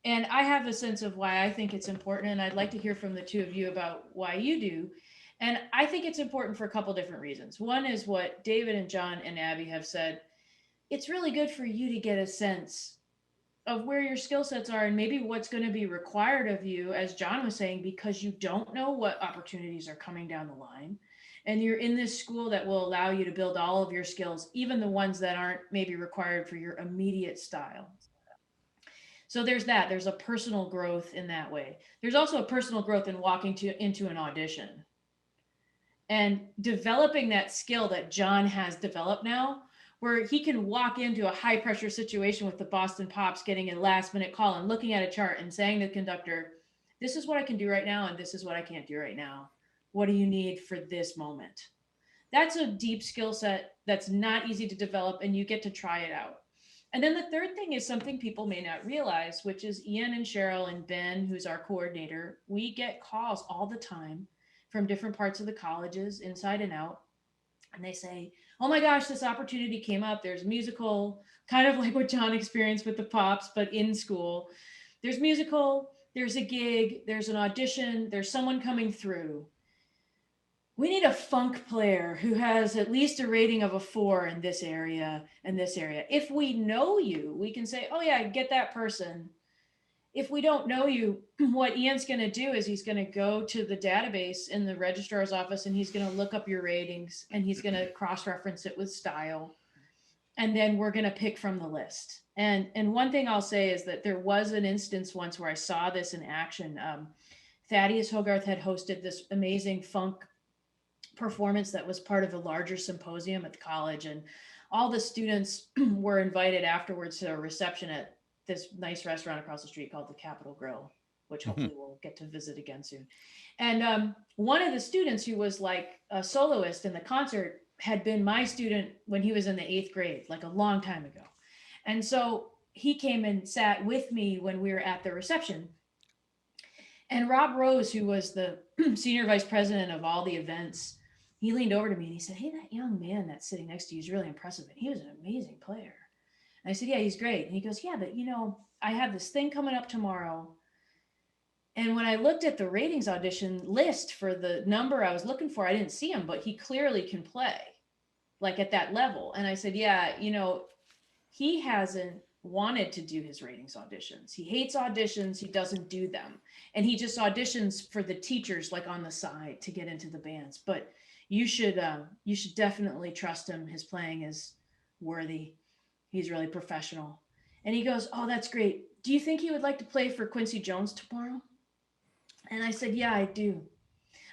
And I have a sense of why I think it's important. And I'd like to hear from the two of you about why you do. And I think it's important for a couple different reasons. One is what David and John and Abby have said. It's really good for you to get a sense of where your skill sets are and maybe what's going to be required of you, as John was saying, because you don't know what opportunities are coming down the line. And you're in this school that will allow you to build all of your skills, even the ones that aren't maybe required for your immediate style. So there's that. There's a personal growth in that way. There's also a personal growth in walking into an audition and developing that skill that John has developed now, where he can walk into a high pressure situation with the Boston Pops, getting a last minute call and looking at a chart and saying to the conductor, this is what I can do right now, and this is what I can't do right now. What do you need for this moment? That's a deep skill set that's not easy to develop, and you get to try it out. And then the third thing is something people may not realize, which is Ian and Cheryl and Ben, who's our coordinator, we get calls all the time from different parts of the colleges, inside and out. And they say, oh my gosh, this opportunity came up. There's musical, kind of like what John experienced with the Pops, but in school. There's musical, there's a gig, there's an audition, there's someone coming through. We need a funk player who has at least a rating of a 4 in this area and this area. If we know you, we can say, oh yeah, get that person. If we don't know you, what Ian's going to do is he's going to go to the database in the registrar's office and he's going to look up your ratings and he's going to cross-reference it with style. And then we're going to pick from the list. And one thing I'll say is that there was an instance once where I saw this in action. Thaddeus Hogarth had hosted this amazing funk performance that was part of a larger symposium at the college. And all the students were invited afterwards to a reception at this nice restaurant across the street called the Capitol Grill, which hopefully we'll get to visit again soon. And one of the students who was like a soloist in the concert had been my student when he was in the 8th grade, like a long time ago. And so he came and sat with me when we were at the reception. And Rob Rose, who was the senior vice president of all the events, he leaned over to me and he said, hey, that young man that's sitting next to you is really impressive. And he was an amazing player. And I said, yeah, he's great. And he goes, yeah, but I have this thing coming up tomorrow. And when I looked at the ratings audition list for the number I was looking for, I didn't see him, but he clearly can play like at that level. And I said, yeah, he hasn't wanted to do his ratings auditions. He hates auditions. He doesn't do them. And he just auditions for the teachers, like on the side, to get into the bands. But you should definitely trust him. His playing is worthy. He's really professional. And he goes, oh, that's great. Do you think he would like to play for Quincy Jones tomorrow? And I said, yeah, I do.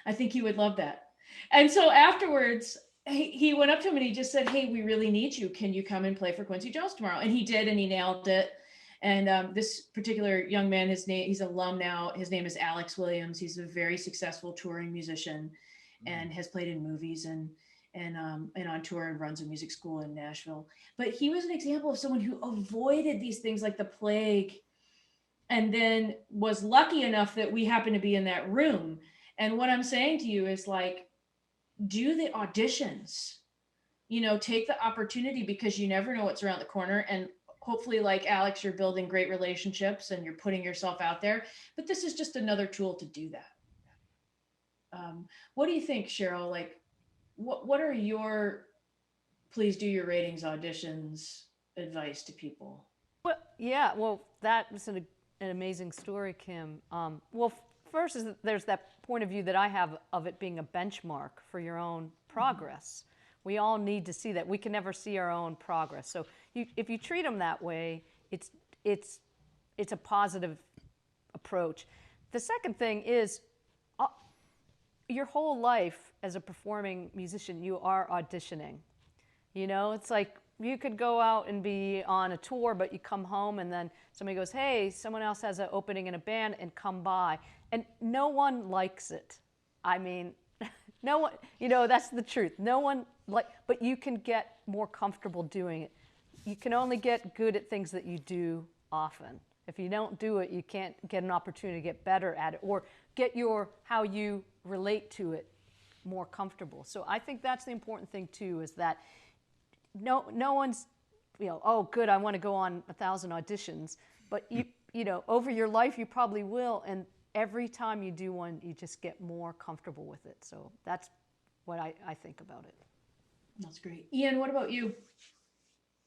I think he would love that. And so afterwards, he went up to him and he just said, hey, we really need you. Can you come and play for Quincy Jones tomorrow? And he did, and he nailed it. And this particular young man, he's an alum now. His name is Alex Williams. He's a very successful touring musician and has played in movies and on tour and runs a music school in Nashville. But he was an example of someone who avoided these things like the plague and then was lucky enough that we happened to be in that room. And what I'm saying to you is like, do the auditions, take the opportunity because you never know what's around the corner. And hopefully, like Alex, you're building great relationships and you're putting yourself out there. But this is just another tool to do that. What do you think, Cheryl? Like, what are your please do your ratings auditions advice to people? Well, yeah, that was an amazing story, Kim. First is that there's that point of view that I have of it being a benchmark for your own progress. We all need to see that. We can never see our own progress. So if you treat them that way, it's a positive approach. The second thing is your whole life as a performing musician, you are auditioning. It's like you could go out and be on a tour, but you come home and then somebody goes, hey, someone else has an opening in a band, and come by. And no one likes it. I mean, no one, that's the truth. No one but you can get more comfortable doing it. You can only get good at things that you do often. If you don't do it, you can't get an opportunity to get better at it or get how you relate to it more comfortable. So I think that's the important thing too, is that no one's, oh, good, I want to go on 1,000 auditions. But over your life, you probably will. And every time you do one, you just get more comfortable with it. So that's what I think about it. That's great. Ian, what about you?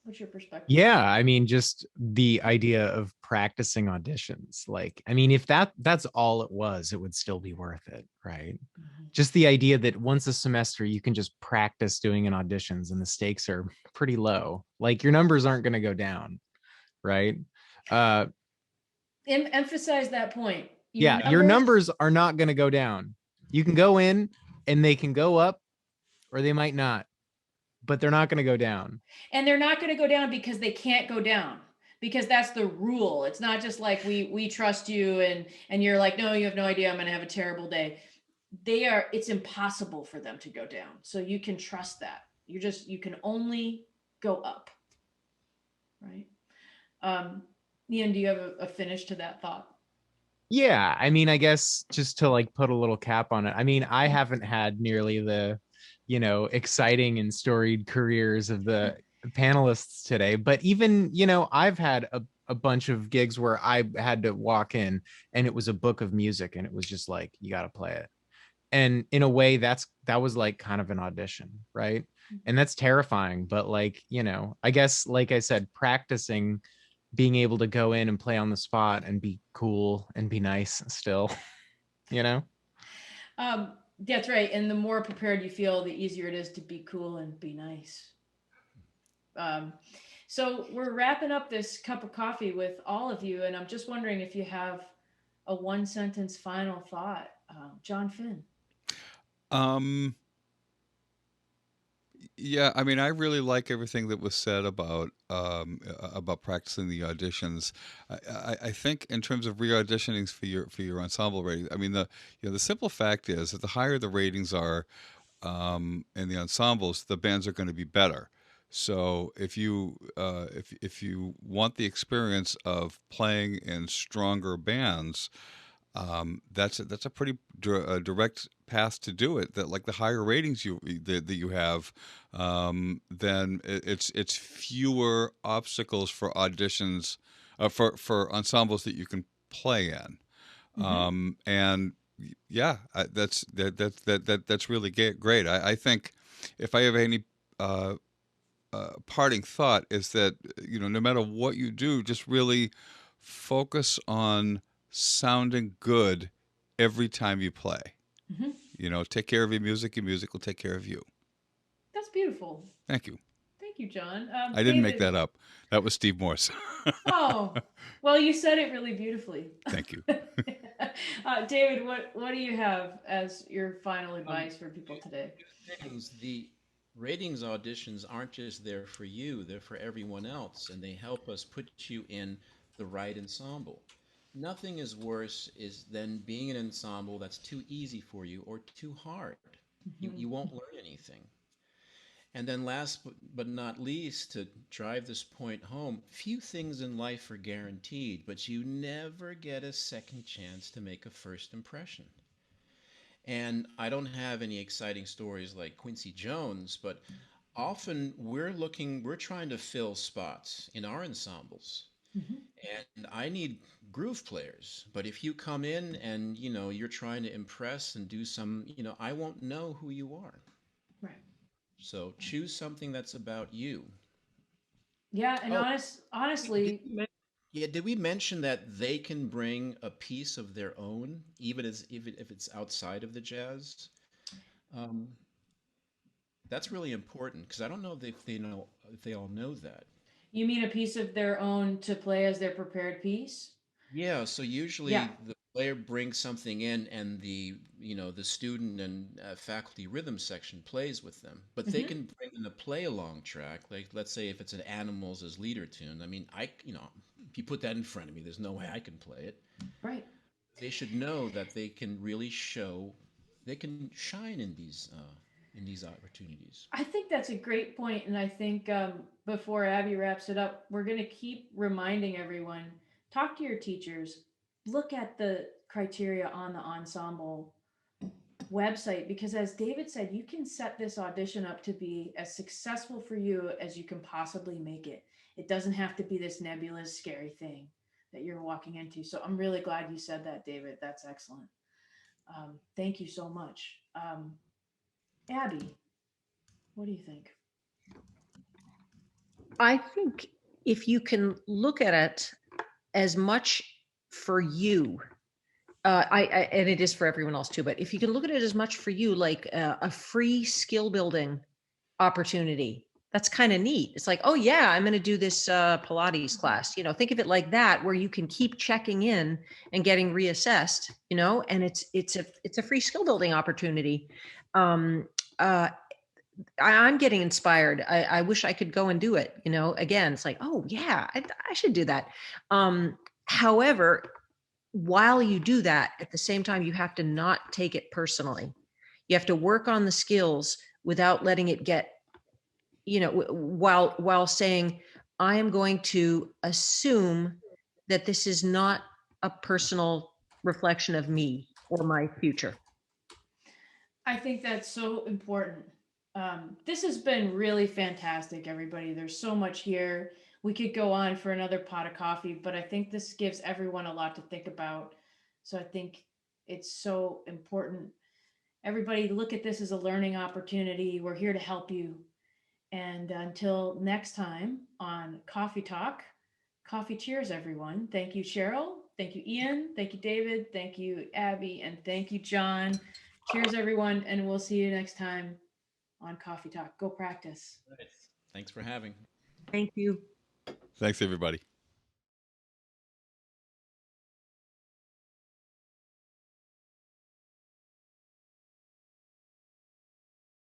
What's your perspective? Yeah, I mean, just the idea of practicing auditions. Like, I mean, if that's all it was, it would still be worth it, right? Just the idea that once a semester you can just practice doing an auditions and the stakes are pretty low. Like your numbers aren't going to go down, right? Emphasize that point. Yeah, your numbers are not going to go down. You can go in and they can go up or they might not, but they're not going to go down. And they're not going to go down because they can't go down, because that's the rule. It's not just like we trust you and you're like, no, you have no idea, I'm going to have a terrible day. It's impossible for them to go down. So you can trust that. You can only go up. Right. Ian, do you have a finish to that thought? Yeah, I mean, I guess just to like put a little cap on it. I mean, I haven't had nearly the, exciting and storied careers of the panelists today, but even, I've had a bunch of gigs where I had to walk in and it was a book of music and it was just like, you got to play it. And in a way that was like kind of an audition, right? And that's terrifying, but like, I guess, like I said, practicing being able to go in and play on the spot and be cool and be nice still, That's right. And the more prepared you feel, the easier it is to be cool and be nice. So we're wrapping up this cup of coffee with all of you, and I'm just wondering if you have a one sentence final thought. John Finn. Yeah, I mean, I really like everything that was said about practicing the auditions. I think in terms of re-auditioning for your ensemble rating, I mean the simple fact is that the higher the ratings are in the ensembles, the bands are going to be better. So if you want the experience of playing in stronger bands, that's a pretty direct path to do it. That like the higher ratings that you have, then it's fewer obstacles for auditions, for ensembles that you can play in, and yeah, that's really great. I think if I have any parting thought is that no matter what you do, just really focus on sounding good every time you play. Take care of your music. Your music will take care of you. That's beautiful. Thank you. Thank you, John. I didn't make that up. That was Steve Morse. Oh, well, you said it really beautifully. Thank you. David, what do you have as your final advice for people today? The ratings auditions aren't just there for you, they're for everyone else, and they help us put you in the right ensemble. Nothing is worse than being in an ensemble that's too easy for you or too hard. You won't learn anything. And then last but not least, to drive this point home, few things in life are guaranteed, but you never get a second chance to make a first impression. And I don't have any exciting stories like Quincy Jones, but often we're trying to fill spots in our ensembles. And I need groove players, but if you come in and you're trying to impress and do some, I won't know who you are. Right. So choose something that's about you. Yeah, and Oh, honestly, did we mention that they can bring a piece of their own, even if it's outside of the jazz? Um, that's really important because I don't know if they all know that. you mean a piece of their own to play as their prepared piece? Yeah, so usually Yeah. the player brings something in, and the student and faculty rhythm section plays with them. But they can bring in a play along track, like let's say if it's an Animals as leader tune. I mean, if you put that in front of me, there's no way I can play it. Right. They should know that they can really they can shine in these opportunities. I think that's a great point, and I think before Abby wraps it up, we're going to keep reminding everyone: talk to your teachers, look at the criteria on the ensemble website, because as David said, you can set this audition up to be as successful for you as you can possibly make it. It doesn't have to be this nebulous, scary thing that you're walking into. So I'm really glad you said that, David. That's excellent. Thank you so much. Abby, what do you think? I think if you can look at it as much for you, and it is for everyone else too, but if you can look at it as much for you, like a free skill building opportunity, that's kind of neat. It's like, oh yeah, I'm going to do this Pilates class. You know, think of it like that, where you can keep checking in and getting reassessed. You know, and it's a free skill building opportunity. Um, I'm getting inspired. I wish I could go and do it. You know, again, it's like, oh yeah, I should do that. However, while you do that, at the same time, you have to not take it personally. You have to work on the skills without letting it get, you know, while saying, I am going to assume that this is not a personal reflection of me or my future. I think that's so important. This has been really fantastic, everybody. There's so much here. We could go on for another pot of coffee, but I think this gives everyone a lot to think about. So I think it's so important. Everybody, look at this as a learning opportunity. We're here to help you. And until next time on Coffee Talk, coffee cheers, everyone. Thank you, Cheryl. Thank you, Ian. Thank you, David. Thank you, Abby. And thank you, John. Cheers, everyone. And we'll see you next time on Coffee Talk. Go practice. Thanks for having. Thank you. Thanks, everybody.